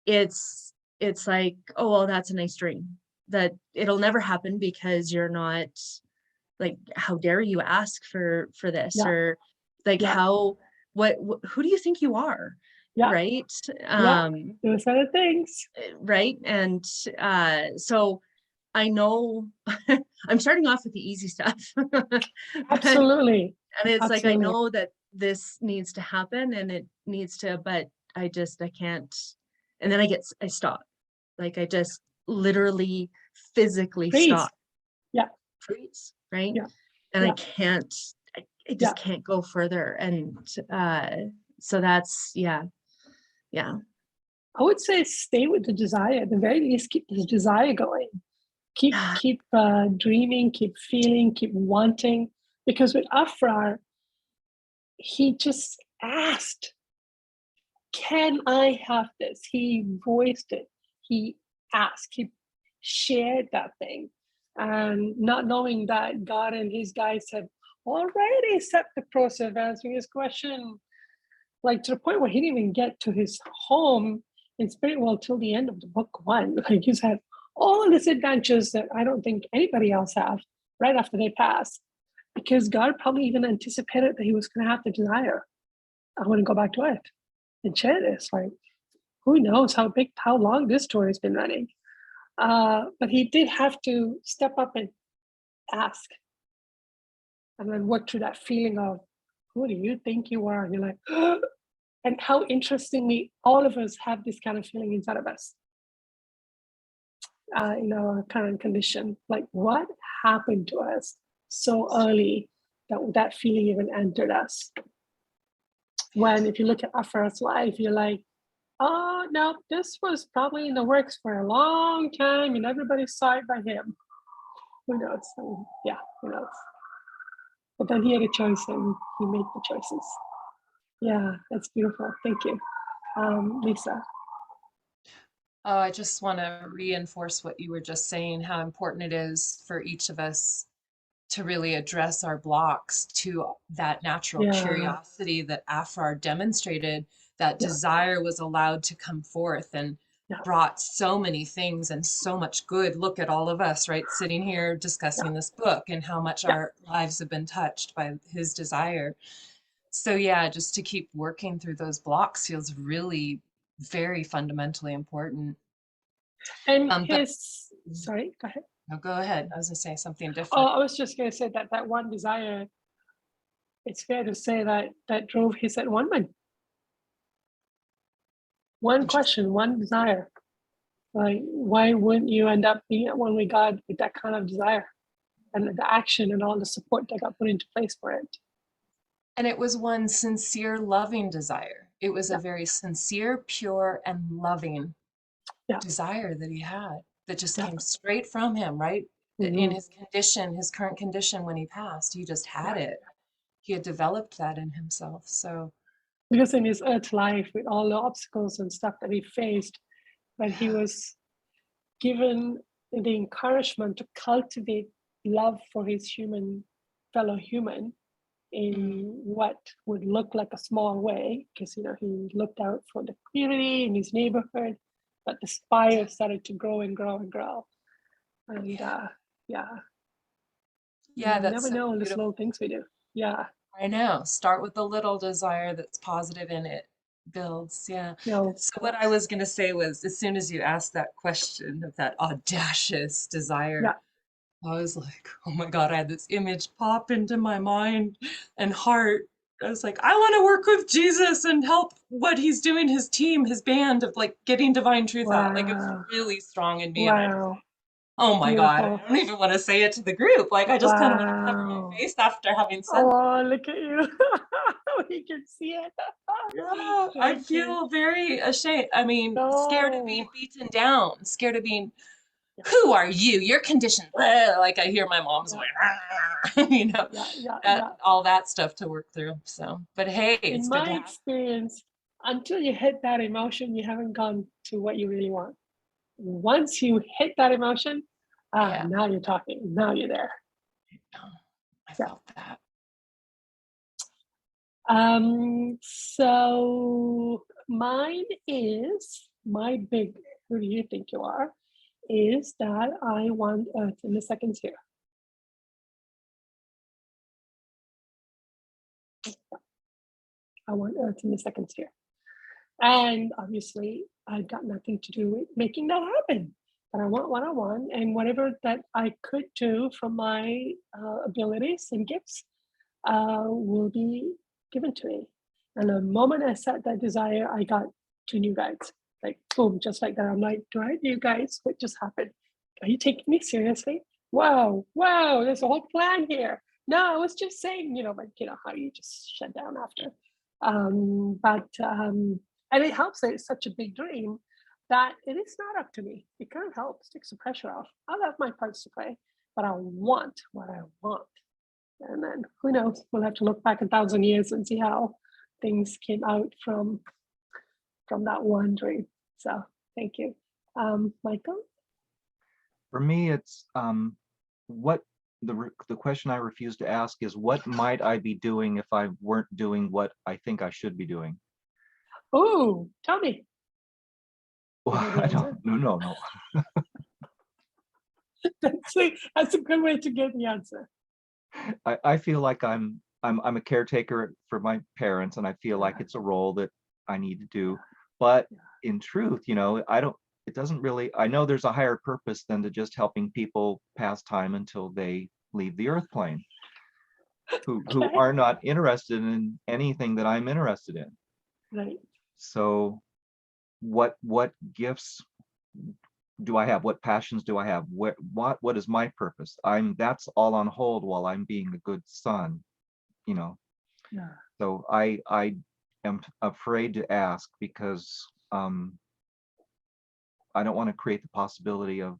it's like, oh, well, that's a nice dream, that it'll never happen because you're not, like, how dare you ask for this? Yeah. Or like, Yeah. how, what, who do you think you are? Yeah. Right. Yeah. Those are the things. Right. And so I know I'm starting off with the easy stuff. Absolutely. And it's like, I Absolutely. know that this needs to happen, and it needs to, but I can't. And then I stop. Like, I just literally physically Freeze. stop. Yeah. Freeze. Right. Yeah. And Yeah. I just can't go further. And so that's, yeah. I would say stay with the desire. At the very least, keep this desire going. Keep dreaming, keep feeling, keep wanting. Because with Aphraar, he just asked, "Can I have this?" He voiced it. He asked. He shared that thing, and not knowing that God and his guides had already set the process of answering his question, like to the point where he didn't even get to his home in spirit world till the end of the book one. Like, he's had all these adventures that I don't think anybody else have right after they pass, because God probably even anticipated that he was going to have the desire. I want to go back to it and share this. Like, who knows how long this story's been running. But he did have to step up and ask, and then work through that feeling of, who do you think you are? And you're like, and how interestingly, all of us have this kind of feeling inside of us in our current condition. Like, what happened to us so early that that feeling even entered us? When, if you look at Aphraar's life, you're like, oh, no, this was probably in the works for a long time and everybody saw it by him. Who knows? Yeah, who knows? But then he had a choice and he made the choices. Yeah, that's beautiful. Thank you. Lisa. Oh, I just want to reinforce what you were just saying, how important it is for each of us to really address our blocks to that natural curiosity that Aphraar demonstrated. That desire was allowed to come forth and brought so many things and so much good. Look at all of us, right, sitting here discussing this book, and how much our lives have been touched by his desire. So yeah, just to keep working through those blocks feels really very fundamentally important. And sorry, go ahead. No, go ahead. I was going to say something different. Oh, I was just going to say that one desire, it's fair to say that drove his at-one-man. One question, one desire. Like, why wouldn't you end up being at one with God with that kind of desire, and the action and all the support that got put into place for it? And it was one sincere, loving desire. It was a very sincere, pure, and loving desire that he had that just Yeah. came straight from him, right? In Mhm. his condition, his current condition when he passed, he just had Yeah. it. He had developed that in himself. So Because in his earth life, with all the obstacles and stuff that he faced, but he yeah, was given the encouragement to cultivate love for his fellow human in what would look like a small way, because he looked out for the community in his neighborhood, but the spire started to grow and grow and grow. And yeah, yeah, yeah, you that's never so know the beautiful. little things we do. Yeah, I know. Start with the little desire that's positive and it builds. Yeah. feels. So what I was going to say was, as soon as you asked that question of that audacious desire, Yeah, I was like, oh my God, I had this image pop into my mind and heart. I was like, I want to work with Jesus and help what he's doing, his team, his band of like getting divine truth out. Like it was wow, really strong in me. And I just, wow, oh my God, I beautiful, don't even want to say it to the group. Like I just kind of want to cover my wow. face after having said that. Oh, look at you. You can see it. Yeah, I Thank you. feel very ashamed. I mean, scared of being No. beaten down, scared of being, Yeah, who are you? You're conditioned. Blah. Like I hear my mom's yeah, going, you know, yeah, yeah, that yeah. all that stuff to work through. So, but hey, In it's good my to have. experience, until you hit that emotion, you haven't gone to what you really want. Once you hit that emotion, Yeah, now you're talking. Now you're there. I Yeah. felt that. So mine is my big, who do you think you are? Is that I want Earth in the second sphere. I want Earth in the second sphere. And obviously, I've got nothing to do with making that happen. But I want what I want, and whatever that I could do from my abilities and gifts will be given to me. And the moment I set that desire, I got 2 new guides. Like, boom, just like that. I'm like, do I have new guides? What just happened? Are you taking me seriously? Wow, wow, there's a whole plan here. No, I was just saying, but how you just shut down after. And it helps that it's such a big dream that it is not up to me. It kind of helps, takes the pressure off. I'll have my parts to play, but I want what I want. And then who knows? We'll have to look back 1,000 years and see how things came out from that one dream. So thank you, Michael. For me, it's what the question I refuse to ask is, what might I be doing if I weren't doing what I think I should be doing? Oh, tell me. Well, I don't. No. That's a good way to get the answer. I feel like I'm a caretaker for my parents, and I feel like it's a role that I need to do. But in truth, I don't. It doesn't really. I know there's a higher purpose than to just helping people pass time until they leave the earth plane, who Okay. are not interested in anything that I'm interested in. Right. So, what gifts do I have? What passions do I have? What is my purpose? That's all on hold while I'm being a good son, Yeah. So I am afraid to ask because I don't want to create the possibility of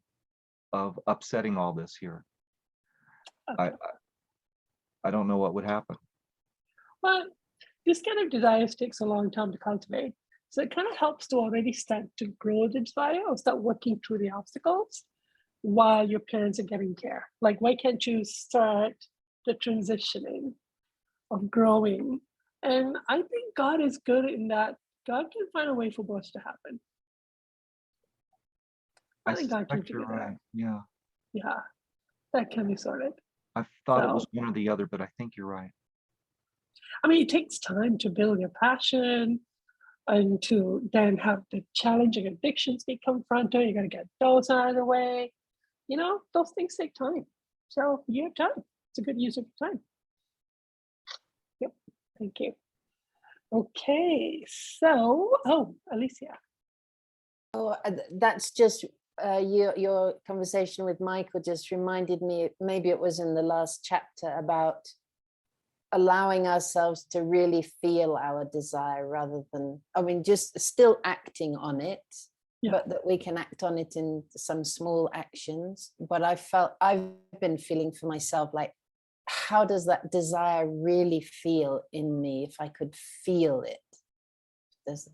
upsetting all this here. Okay. I don't know what would happen. Well, this kind of desires takes a long time to cultivate. So it kind of helps to already start to grow the desire or start working through the obstacles while your parents are getting care. Like, why can't you start the transitioning of growing? And I think God is good in that God can find a way for both to happen. I think God can suspect you're figure that out. right. Yeah. Yeah, that can be sorted. I thought it So, was one or the other, but I think you're right. I mean, it takes time to build your passion and to then have the challenging addictions be confronted. You got to get those out of the way. Those things take time. So you have time. It's a good use of time. Yep. Thank you. Okay. So, Alicia. Oh, that's just your conversation with Michael just reminded me, maybe it was in the last chapter, about allowing ourselves to really feel our desire rather than, just still acting on it, but that we can act on it in some small actions. But I've been feeling for myself, like, how does that desire really feel in me if I could feel it? Does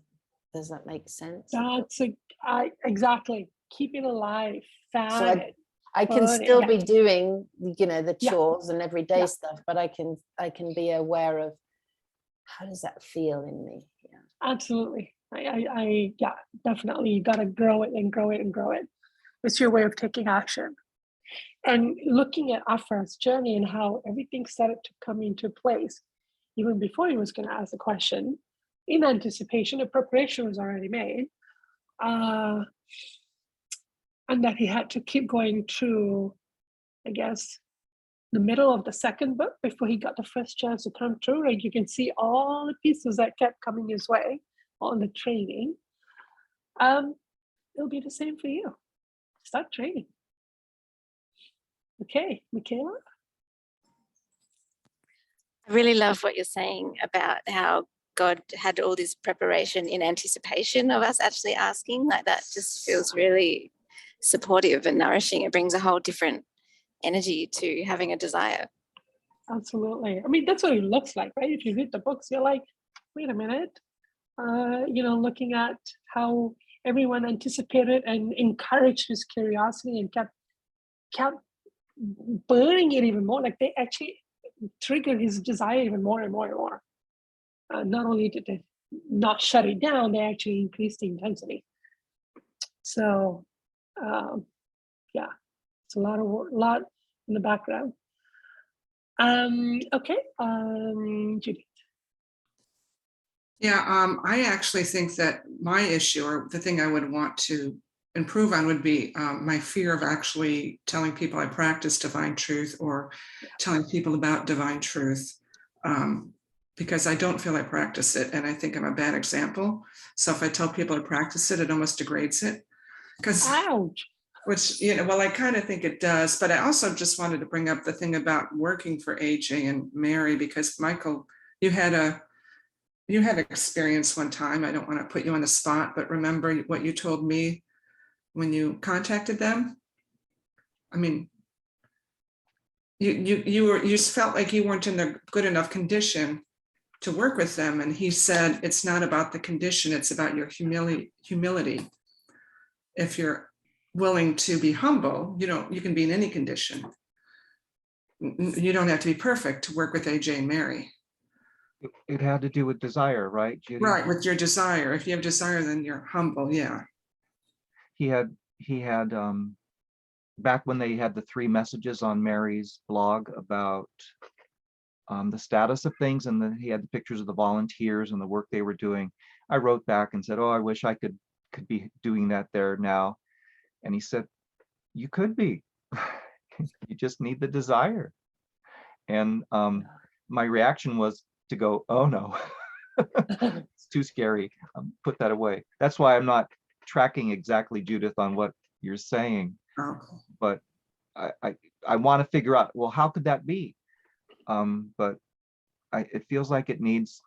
that make sense? That's exactly. Keep it alive. So I can still be doing, the chores and everyday stuff, but I can be aware of, how does that feel in me? Yeah. Absolutely. I definitely. You got to grow it and grow it and grow it. It's your way of taking action. And looking at Aphraar's journey and how everything started to come into place, even before he was going to ask the question, in anticipation, the preparation was already made. And that he had to keep going through, I guess, the middle of the second book before he got the first chance to come through. Like, you can see all the pieces that kept coming his way on the training. It'll be the same for you. Start training. Okay, Michaela? I really love what you're saying about how God had all this preparation in anticipation of us actually asking. Like, that just feels really supportive and nourishing. It brings a whole different energy to having a desire. Absolutely. I mean, that's what it looks like, right? If you read the books, you're like, wait a minute. Looking at how everyone anticipated and encouraged his curiosity and kept burning it even more. Like, they actually triggered his desire even more and more and more. Not only did they not shut it down, they actually increased the intensity. So, it's a lot in the background. Okay, Judy. Yeah, I actually think that my issue, or the thing I would want to improve on, would be my fear of actually telling people I practice divine truth, or telling people about divine truth, because I don't feel I practice it, and I think I'm a bad example. So if I tell people I practice it, it almost degrades it. Ouch. Which, well, I kind of think it does, but I also just wanted to bring up the thing about working for AJ and Mary, because Michael, you had experience one time. I don't want to put you on the spot, but remember what you told me when you contacted them? I mean, you felt like you weren't in a good enough condition to work with them. And he said, it's not about the condition, it's about your humility. If you're willing to be humble, you can be in any condition. You don't have to be perfect to work with AJ and Mary. It had to do with desire, right, Judy? Right, with your desire. If you have desire, then you're humble. Yeah. He had back when they had the 3 messages on Mary's blog about the status of things, and then he had the pictures of the volunteers and the work they were doing. I wrote back and said, oh, I wish I could be doing that there now. And he said, you could be. You just need the desire. And my reaction was to go, oh no, it's too scary. Put that away. That's why I'm not tracking exactly, Judith, on what you're saying. But I want to figure out, well, how could that be? But it feels like it needs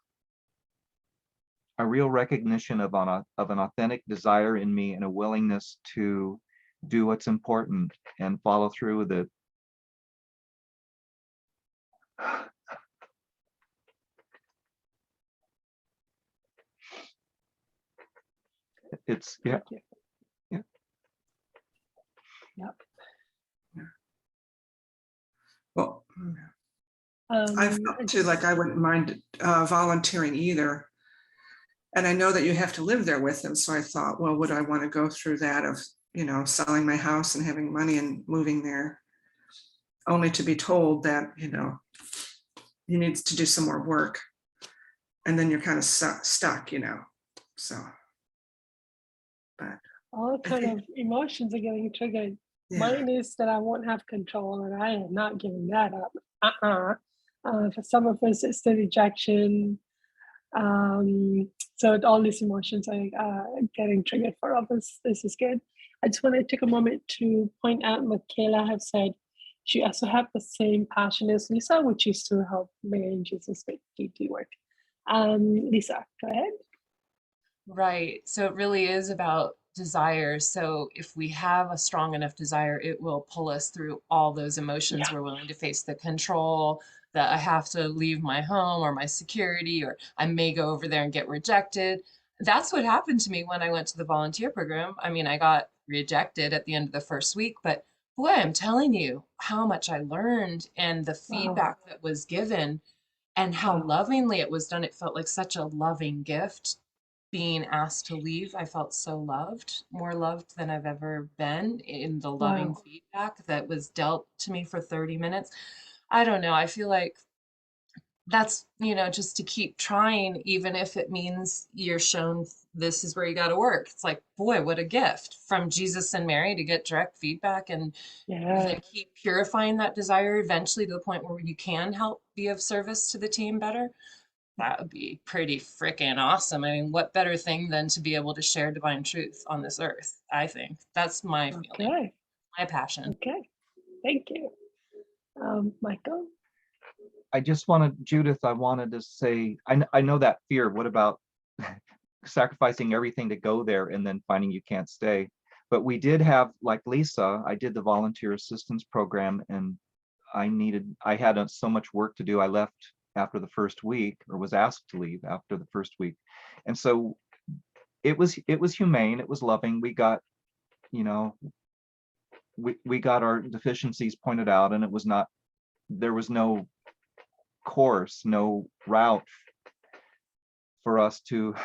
a real recognition of an authentic desire in me, and a willingness to do what's important and follow through with it. It's yeah. Yep. Well, I felt too like I wouldn't mind volunteering either. And I know that you have to live there with them. So I thought, well, would I want to go through that of, selling my house and having money and moving there, only to be told that, you need to do some more work. And then you're kind of stuck, so. But all kind of emotions are getting triggered. Yeah. Mine is that I won't have control, and I am not giving that up. For some of us, it's the rejection. So all these emotions are getting triggered for others. This is good. I just want to take a moment to point out Michaela has said she also had the same passion as Lisa, which is to help Mary and Jesus make DT work. Lisa, go ahead. Right. So it really is about desire. So if we have a strong enough desire, it will pull us through all those emotions. We're willing to face the control, that I have to leave my home or my security, or I may go over there and get rejected. That's what happened to me when I went to the volunteer program. I mean, I got rejected at the end of the first week, but boy, I'm telling you how much I learned, and the feedback that was given and how lovingly it was done. It felt like such a loving gift being asked to leave. I felt so loved, more loved than I've ever been in the loving feedback that was dealt to me for 30 minutes. I don't know. I feel like that's, you know, just to keep trying, even if it means you're shown this is where you got to work. It's like, boy, what a gift from Jesus and Mary to get direct feedback, and then keep purifying that desire eventually to the point where you can help be of service to the team better. That would be pretty freaking awesome. I mean, what better thing than to be able to share divine truth on this earth? I think that's my feeling, my passion. Okay, thank you. Michael? I just wanted, Judith, I wanted to say, I know that fear. What about sacrificing everything to go there and then finding you can't stay? But we did have, like Lisa, I did the volunteer assistance program, and I had so much work to do. I left after the first week, or was asked to leave after the first week. And so it was humane, it was loving. We got, you know, we got our deficiencies pointed out, and there was no course, no route for us to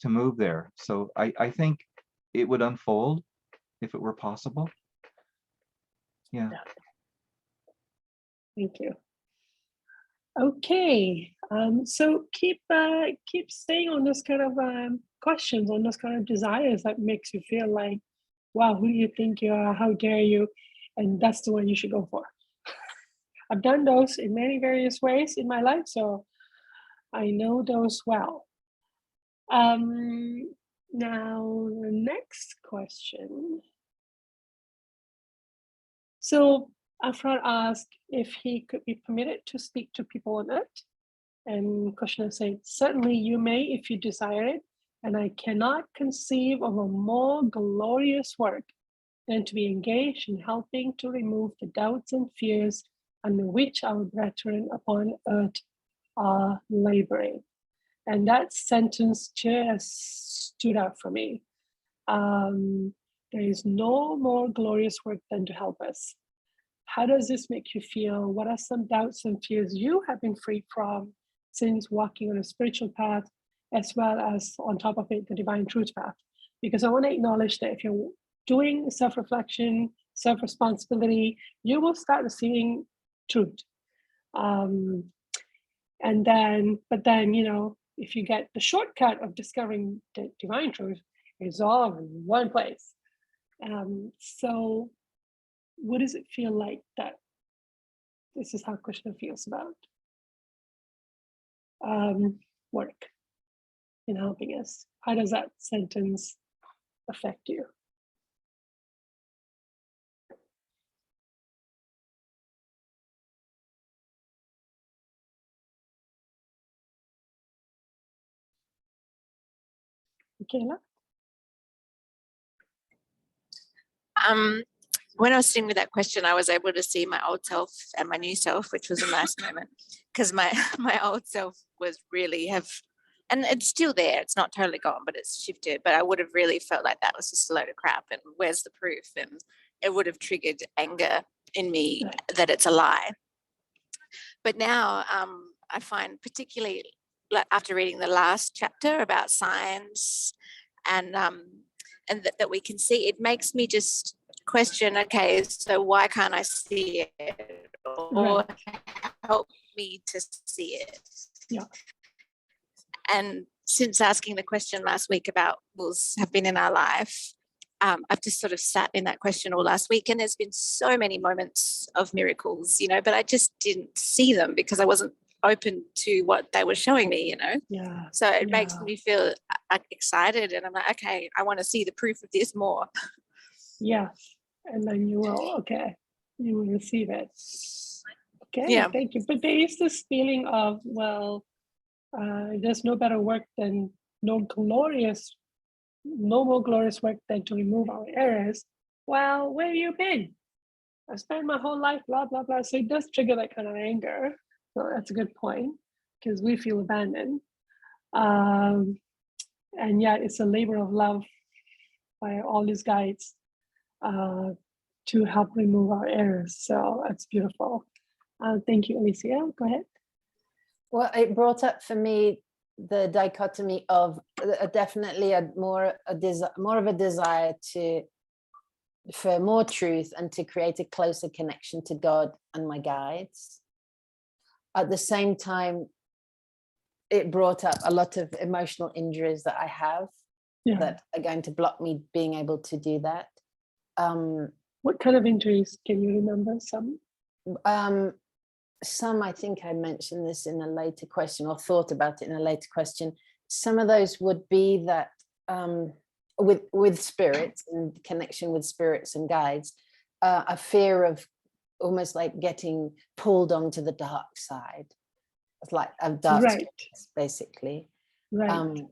move there. So I think it would unfold if it were possible. Yeah. Thank you. Okay, so keep staying on this kind of questions, on those kind of desires that makes you feel like, wow, who do you think you are? How dare you? And that's the one you should go for. I've done those in many various ways in my life, so I know those well. Now, the next question. So Aphraar asked if he could be permitted to speak to people on earth. And Cushna said, certainly you may if you desire it, and I cannot conceive of a more glorious work than to be engaged in helping to remove the doubts and fears under which our brethren upon earth are laboring. And that sentence just stood out for me. There is no more glorious work than to help us. How does this make you feel? What are some doubts and fears you have been freed from since walking on a spiritual path, as well as on top of it, the divine truth path? Because I want to acknowledge that if you're doing self-reflection, self-responsibility, you will start receiving truth. But then, you know, if you get the shortcut of discovering the divine truth, it's all in one place. So what does it feel like that this is how Cushna feels about work in helping us? How does that sentence affect you? Michaela? When I was sitting with that question, I was able to see my old self and my new self, which was a nice moment, because my old self was really and it's still there. It's not totally gone, but it's shifted. But I would have really felt like that was just a load of crap, and where's the proof? And it would have triggered anger in me that it's a lie. But now I find, particularly like after reading the last chapter about signs and that we can see, it makes me just question, okay, so why can't I see it, or help me to see it? Yeah. And since asking the question last week about wills have been in our life, I've just sort of sat in that question all last week, and there's been so many moments of miracles, you know, but I just didn't see them because I wasn't open to what they were showing me, you know. Yeah. So it makes me feel excited, and I'm like, okay, I want to see the proof of this more. Yeah. And then you will receive it. Okay, thank you. But there is this feeling of, well, there's no better work than, no glorious no more glorious work than to remove our errors. Well, where have you been? I spent my whole life, blah, blah, blah. So it does trigger that kind of anger. So that's a good point, because we feel abandoned. And yet it's a labor of love by all these guides to help remove our errors. So that's beautiful. Thank you, Alicia. Go ahead. Well, it brought up for me the dichotomy of definitely more of a desire for more truth and to create a closer connection to God and my guides. At the same time, it brought up a lot of emotional injuries that I have that are going to block me being able to do that. What kind of injuries? Can you remember some? Some, I think I mentioned this in a later question or thought about it in a later question. Some of those would be that with spirits and connection with spirits and guides, a fear of almost like getting pulled onto the dark side. It's like a dark spirits, basically. Right.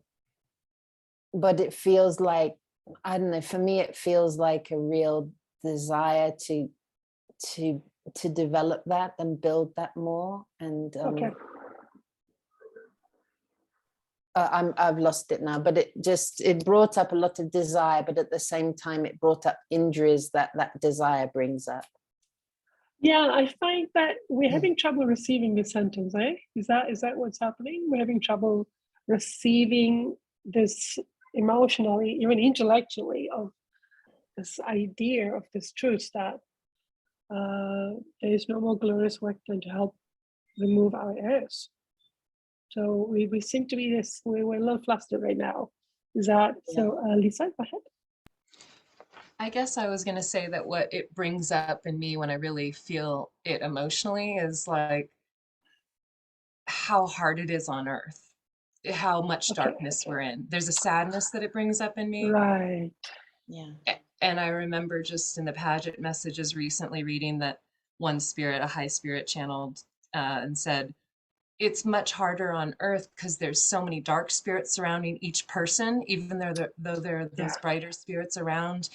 But it feels like, I don't know, for me, it feels like a real desire to develop that and build that more. And I've lost it now, but it brought up a lot of desire, but at the same time, it brought up injuries that desire brings up. Yeah, I find that we're having trouble receiving the sentence, eh? Is that what's happening? We're having trouble receiving this emotionally, even intellectually, of this idea of this truth that there is no more glorious work than to help remove our errors. So we seem to be this, we're a little flustered right now. Is that so? Lisa, go ahead. I guess I was going to say that what it brings up in me when I really feel it emotionally is like how hard it is on earth, how much darkness we're in. There's a sadness that it brings up in me. Right. Yeah. And I remember just in the Paget messages recently reading that one spirit, a high spirit, channeled and said, it's much harder on earth because there's so many dark spirits surrounding each person, even though there are those brighter spirits around.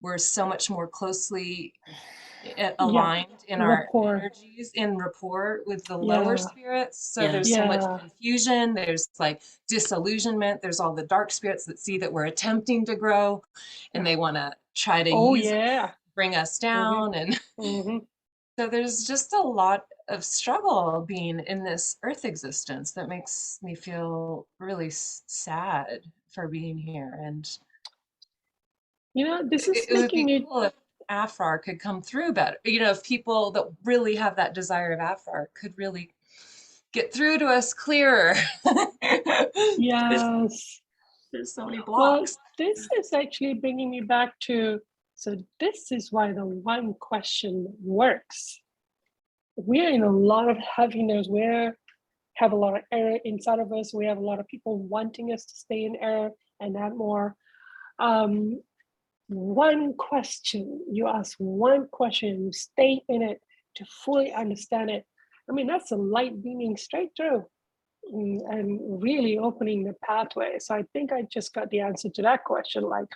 We're so much more closely aligned in our energies, in rapport with the lower spirits. So there's so much confusion, there's like disillusionment, there's all the dark spirits that see that we're attempting to grow and they want to try to bring us down. And so there's just a lot of struggle being in this earth existence that makes me feel really sad for being here. And you know, this is it would be cool if Aphraar could come through better. You know, if people that really have that desire of Aphraar could really get through to us clearer. Yes. There's so many blocks. Well, this is actually bringing me back to, so this is why the one question works. We're in a lot of heaviness. We have a lot of error inside of us. We have a lot of people wanting us to stay in error and add more. One question, you ask one question, you stay in it to fully understand it. I mean, that's a light beaming straight through and really opening the pathway. So I think I just got the answer to that question. Like,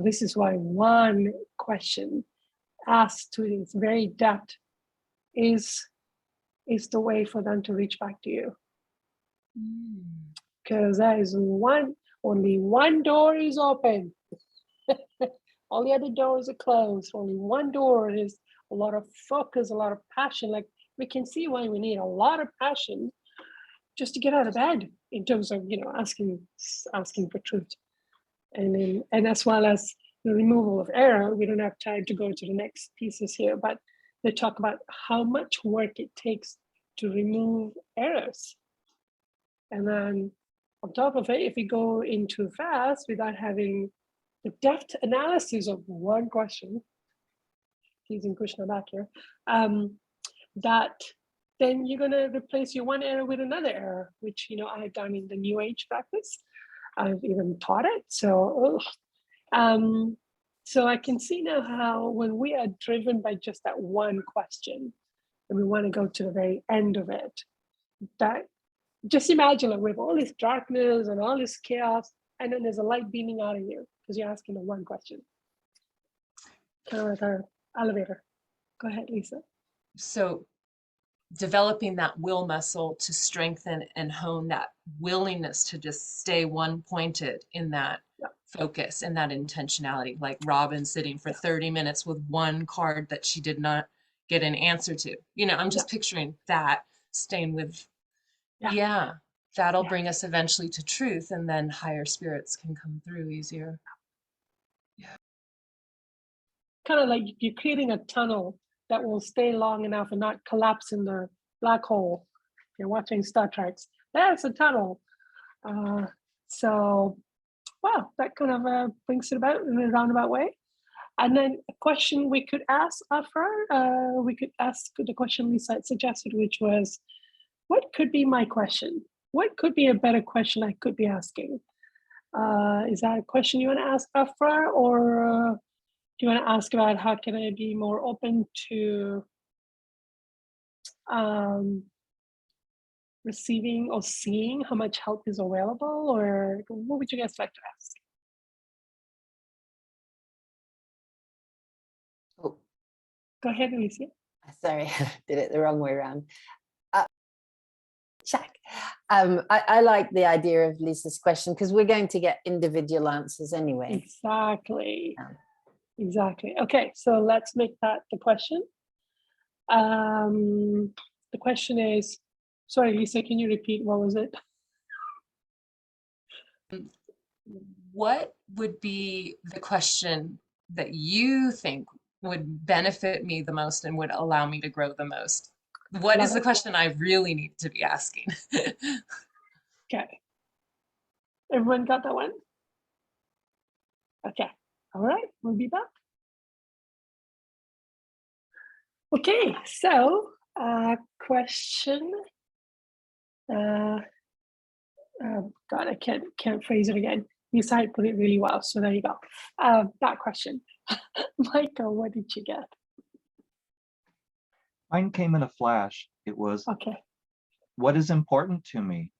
this is why one question asked to its very depth is the way for them to reach back to you. Because that is only one door is open. All the other doors are closed. Only one door is a lot of focus, a lot of passion. Like, we can see why we need a lot of passion just to get out of bed in terms of, you know, asking for truth. And as well as the removal of error, we don't have time to go to the next pieces here, but they talk about how much work it takes to remove errors. And then on top of it, if we go in too fast without having the depth analysis of one question, using Cushna back here, that then you're going to replace your one error with another error, which, you know, I've done in the New Age practice. I've even taught it. So I can see now how when we are driven by just that one question and we want to go to the very end of it, that just imagine, like, with all this darkness and all this chaos, and then there's a light beaming out of you because you're asking the one question. Kind of like our elevator. Go ahead, Lisa. So developing that will muscle to strengthen and hone that willingness to just stay one pointed in that focus and that intentionality, like Robin sitting for 30 minutes with one card that she did not get an answer to. You know, I'm just picturing that staying with, that'll bring us eventually to truth, and then higher spirits can come through easier. Kind of like you're creating a tunnel that will stay long enough and not collapse in the black hole. If you're watching Star Trek, there's a tunnel. So, wow, that kind of brings it about in a roundabout way. And then a question we could ask Aphraar, we could ask the question Lisa had suggested, which was, what could be my question? What could be a better question I could be asking? Is that a question you want to ask Aphraar, or do you want to ask about how can I be more open to receiving or seeing how much help is available, or what would you guys like to ask? Oh, go ahead, Alicia. Sorry, did it the wrong way around. Check. I like the idea of Lisa's question because we're going to get individual answers anyway. Exactly. Exactly. Okay, so let's make that the question. The question is, sorry, Lisa, can you repeat? What was it? What would be the question that you think would benefit me the most and would allow me to grow the most? What is the question I really need to be asking? Okay. Everyone got that one? Okay. All right, we'll be back. Okay, so question. God, I can't phrase it again. You said put it really well, so there you go. That question. Michael, what did you get? Mine came in a flash. It was, what is important to me?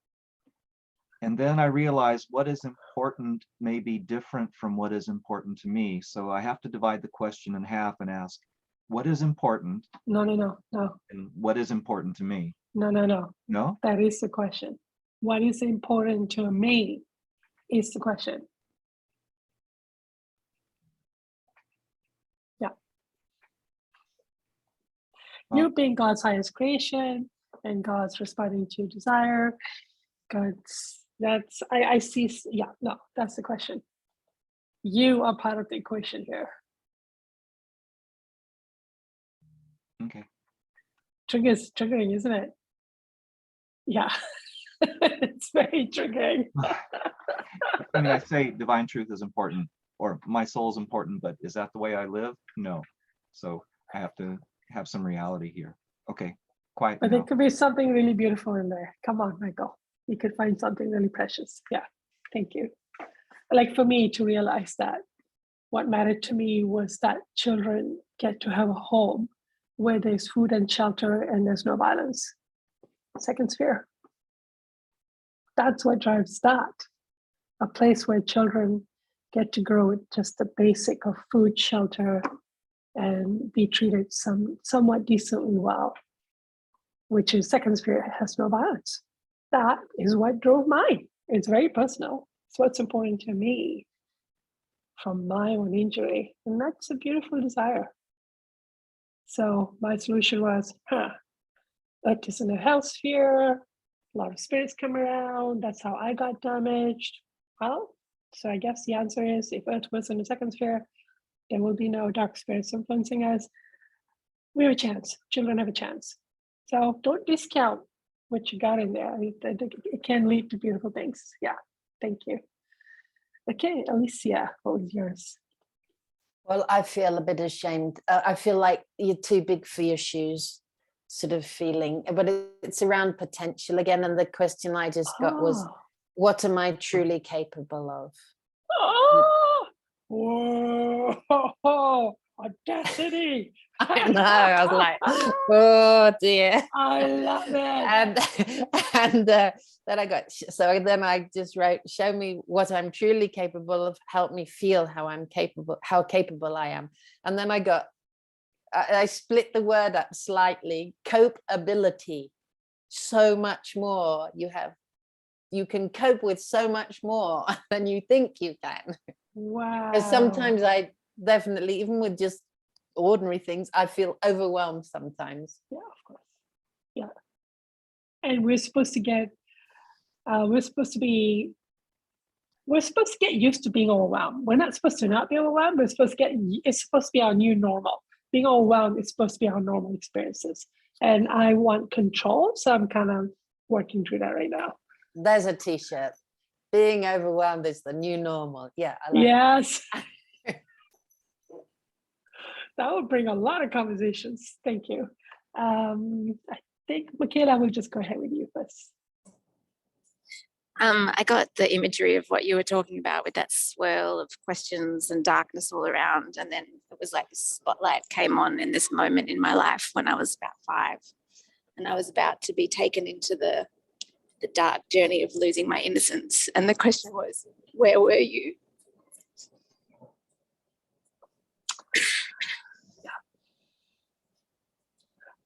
And then I realized what is important may be different from what is important to me. So I have to divide the question in half and ask, what is important? No. And what is important to me? No. No? That is the question. What is important to me is the question. Yeah. You being God's highest creation and God's responding to desire. I see, that's the question. You are part of the equation here. Okay. Triggering, isn't it? Yeah. It's very triggering. I mean, I say divine truth is important, or my soul is important, but is that the way I live? No. So I have to have some reality here. Okay, quiet. But there could be something really beautiful in there. Come on, Michael. You could find something really precious. Yeah, thank you. Like for me to realize that what mattered to me was that children get to have a home where there's food and shelter and there's no violence. Second sphere. That's what drives that. A place where children get to grow with just the basic of food, shelter, and be treated somewhat decently well, which is second sphere, has no violence. That is what drove mine. It's very personal. It's what's important to me from my own injury. And that's a beautiful desire. So my solution was, Earth is in a health sphere, a lot of spirits come around, that's how I got damaged. Well, so I guess the answer is if Earth was in the second sphere, there will be no dark spirits influencing us. We have a chance, children have a chance. So don't discount what you got in there. It can lead to beautiful things. Yeah, thank you. Okay, Alicia, what was yours? Well, I feel a bit ashamed. I feel like you're too big for your shoes, sort of feeling, but it's around potential again. And the question I just got was, what am I truly capable of? Oh, whoa, audacity. I know. I was like, oh dear. I love it. And then I got, so then I just wrote, show me what I'm truly capable of, help me feel how capable I am. And then I split the word up slightly, cope ability, so much more you can cope with so much more than you think you can. Wow. Because sometimes I definitely, even with just ordinary things, I feel overwhelmed sometimes. Yeah, of course. Yeah. And we're supposed to get used to being overwhelmed. We're not supposed to not be overwhelmed. It's supposed to be our new normal. Being overwhelmed is supposed to be our normal experiences. And I want control, so I'm kind of working through that right now. There's a t-shirt. Being overwhelmed is the new normal. Yeah, I like yes. That would bring a lot of conversations. Thank you. I think, Michaela, we'll just go ahead with you first. I got the imagery of what you were talking about with that swirl of questions and darkness all around. And then it was like the spotlight came on in this moment in my life when I was about 5. And I was about to be taken into the dark journey of losing my innocence. And the question was, where were you?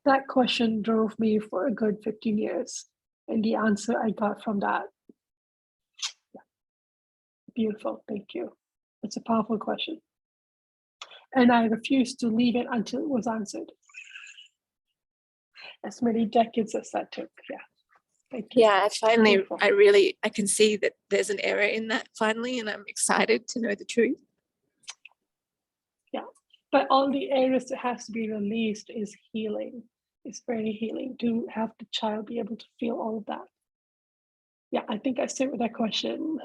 That question drove me for a good 15 years. And the answer I got from that, yeah. Beautiful, thank you. It's a powerful question. And I refused to leave it until it was answered. As many decades as that took, yeah. Thank you. Yeah, I can see that there's an error in that finally, and I'm excited to know the truth. Yeah, but all the areas that has to be released is healing. It's very healing to have the child be able to feel all of that. Yeah, I think I stayed with that question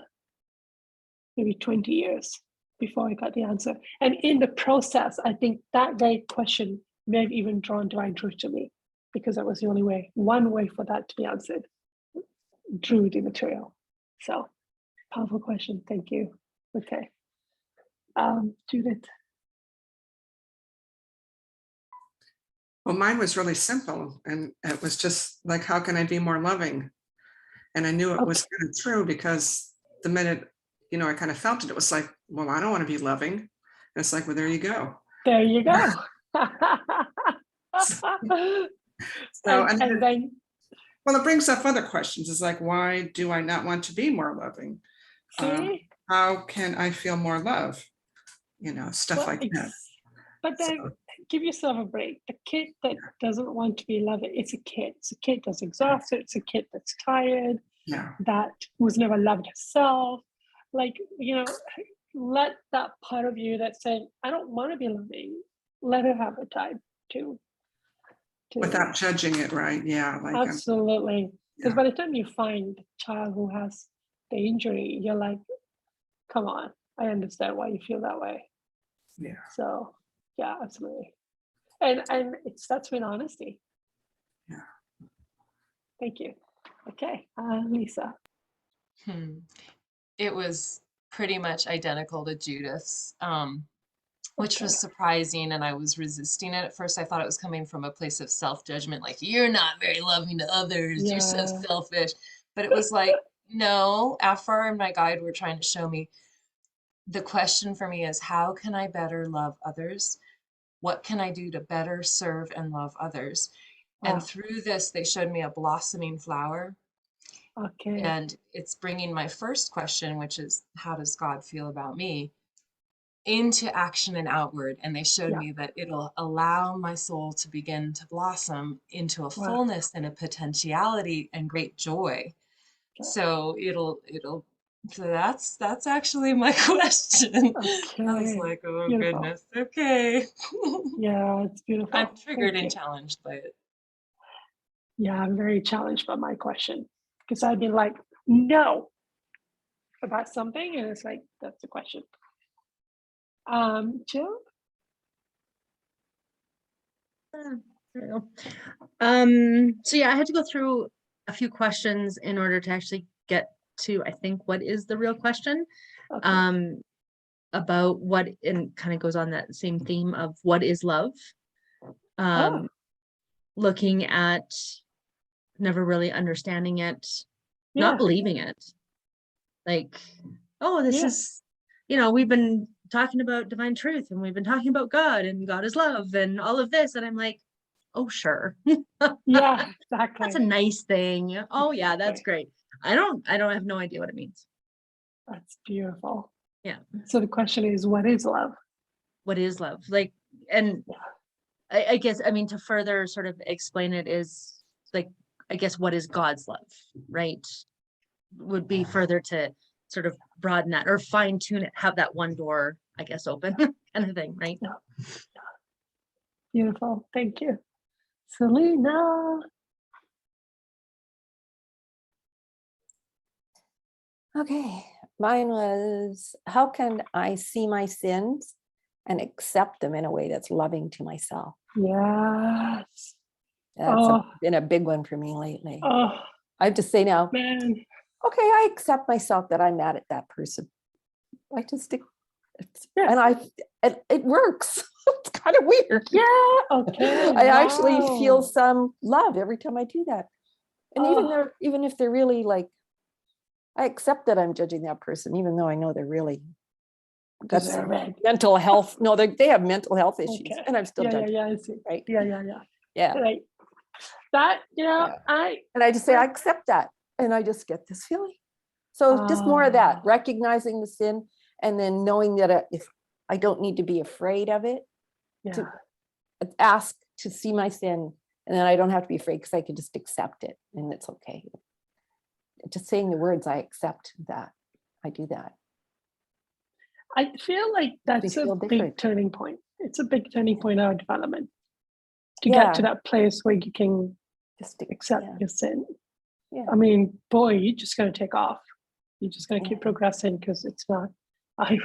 maybe 20 years before I got the answer. And in the process, I think that very question may have even drawn divine truth to me, because that was the only way, one way for that to be answered, through the material. So, powerful question, thank you. Okay, Judith. Well, mine was really simple, and it was just like, how can I be more loving? And I knew it was kind of true, because the minute, I kind of felt it, it was like, well, I don't want to be loving. And it's like, well, there you go. There you go. Well, it brings up other questions. It's like, why do I not want to be more loving? How can I feel more love? Stuff like that. But then give yourself a break. The kid that doesn't want to be loved, it's a kid. It's a kid that's exhausted. It's a kid that's tired. Yeah. That was never loved herself. Like, let that part of you that's saying, I don't want to be loving, let her have a time to without judging it, right? Yeah. Like, absolutely. Because by the time you find a child who has the injury, you're like, come on, I understand why you feel that way. Yeah. So yeah, absolutely. And it starts with honesty. Yeah. Thank you. Okay, Lisa. It was pretty much identical to Judith's, which was surprising, and I was resisting it at first. I thought it was coming from a place of self-judgment, like, you're not very loving to others, you're so selfish. But it was like, no, Aphraar and my guide were trying to show me, the question for me is, how can I better love others? What can I do to better serve and love others? And through this, they showed me a blossoming flower. Okay. And it's bringing my first question, which is, how does God feel about me, into action and outward. And they showed me that it'll allow my soul to begin to blossom into a fullness and a potentiality and great joy. So so that's actually my question. Okay. I was like, oh beautiful. goodness, okay. Yeah, it's beautiful. I'm triggered and challenged by it. Yeah, I'm very challenged by my question, because I've been like, no, about something, and it's like, that's the question. Jill? So yeah, I had to go through a few questions in order to actually get to, I think, what is the real question. About what, and kind of goes on that same theme of what is love. looking at, never really understanding it, Yeah. not believing it. Like, oh, this is, we've been talking about divine truth and we've been talking about God and God is love and all of this. And I'm like, oh, sure. Yeah, exactly. That's a nice thing. Oh yeah, that's great. I have no idea what it means. That's beautiful. Yeah. So the question is, what is love? What is love? Like, and I guess, I mean, to further sort of explain it is like, I guess, what is God's love, right? Would be further to sort of broaden that or fine tune it, have that one door, I guess, open kind of thing, right? Yeah. Beautiful. Thank you. Selena. Okay, mine was, how can I see my sins and accept them in a way that's loving to myself? Yes. That's been a big one for me lately. Oh, I have to say now, man. okay, I accept myself that I'm mad at that person. I just, and it works. It's kind of weird. Yeah. Okay. I actually feel Wow. some love every time I do that. And even if they're really like, I accept that I'm judging that person, even though I know they're really got some mental health. No, they have mental health issues, Okay. and I'm still judging. Yeah, I see. Right? Yeah. Right. That, I just say, I accept that. And I just get this feeling. So just more of that, recognizing the sin, and then knowing that if I don't need to be afraid of it, to ask to see my sin, and then I don't have to be afraid because I can just accept it and it's okay. Just saying the words, I accept that. I do that. I feel like that's a big turning point. It's a big turning point in our development to get to that place where you can just accept your sin. Yeah. I mean, boy, you're just going to take off. You're just going to keep progressing because it's not. I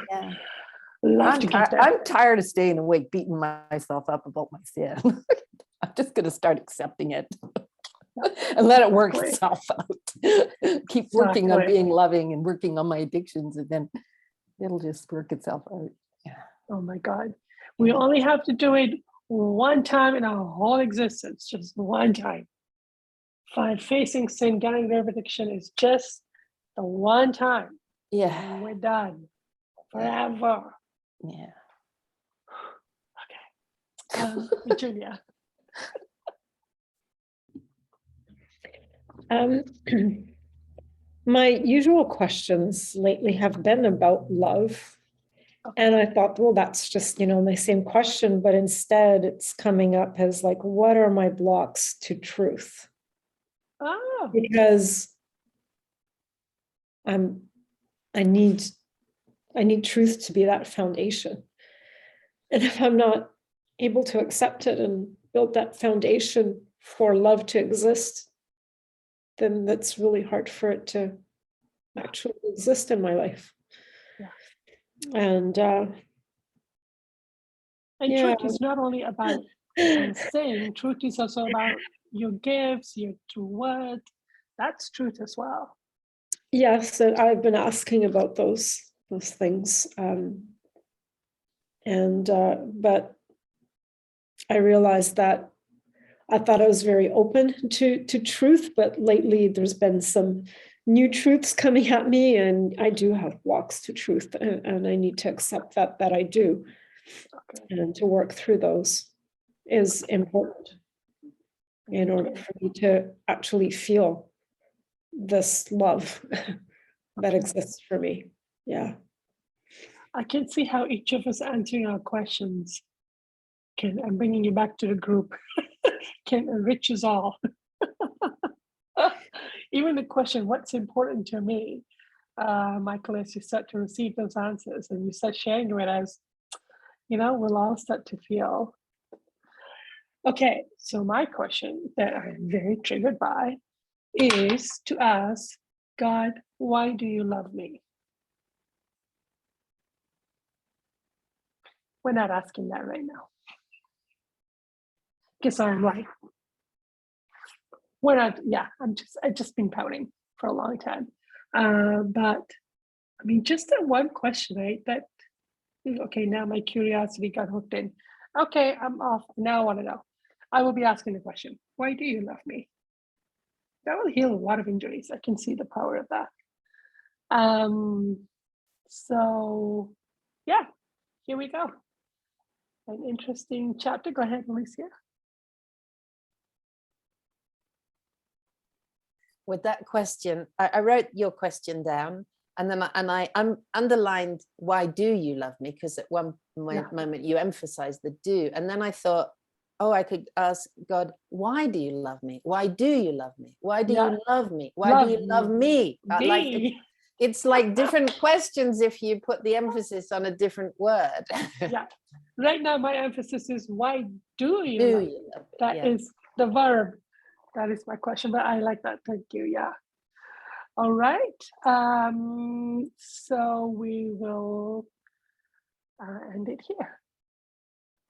love to get there. I'm tired of staying awake, beating myself up about my sin. I'm just going to start accepting it. And let it work itself out. Keep working on being loving and working on my addictions, and then it'll just work itself out. Yeah. Oh my God. We only have to do it one time in our whole existence, just one time. Facing sin, getting rid of addiction is just the one time. Yeah. And we're done forever. Yeah. Okay. Virginia. My usual questions lately have been about love. And I thought, well, that's just, the same question, but instead it's coming up as like, what are my blocks to truth? Oh. Because I need truth to be that foundation. And if I'm not able to accept it and build that foundation for love to exist, then that's really hard for it to actually exist in my life. Yeah. And truth is not only about saying, truth is also about your gifts, your true word. That's truth as well. Yes, I've been asking about those things. But I realized that I thought I was very open to truth, but lately there's been some new truths coming at me, and I do have blocks to truth, and I need to accept that I do. Okay. And to work through those is important in order for me to actually feel this love that exists for me. Yeah. I can see how each of us answering our questions and bringing you back to the group can enrich us all. Even the question, what's important to me? Michael, as you start to receive those answers and you start sharing with us, we'll all start to feel. Okay, so my question that I'm very triggered by is to ask God, why do you love me? We're not asking that right now. Guess I'm right. We're not, I've just been pouting for a long time. But I mean, just that one question, right? Okay, now my curiosity got hooked in. Okay, I'm off. Now I want to know. I will be asking the question, why do you love me? That will heal a lot of injuries. I can see the power of that. So yeah, here we go. An interesting chapter. Go ahead, Alicia. With that question, I wrote your question down, and then I underlined, why do you love me? Because at one moment you emphasized the do. And then I thought, oh, I could ask God, why do you love me? Why do you love me? Why do you love me? Why do you love me? Like it's like different questions if you put the emphasis on a different word. Yeah. Right now, my emphasis is why do you love me? That is the verb. That is my question, but I like that. Thank you. Yeah. All right. So we will end it here.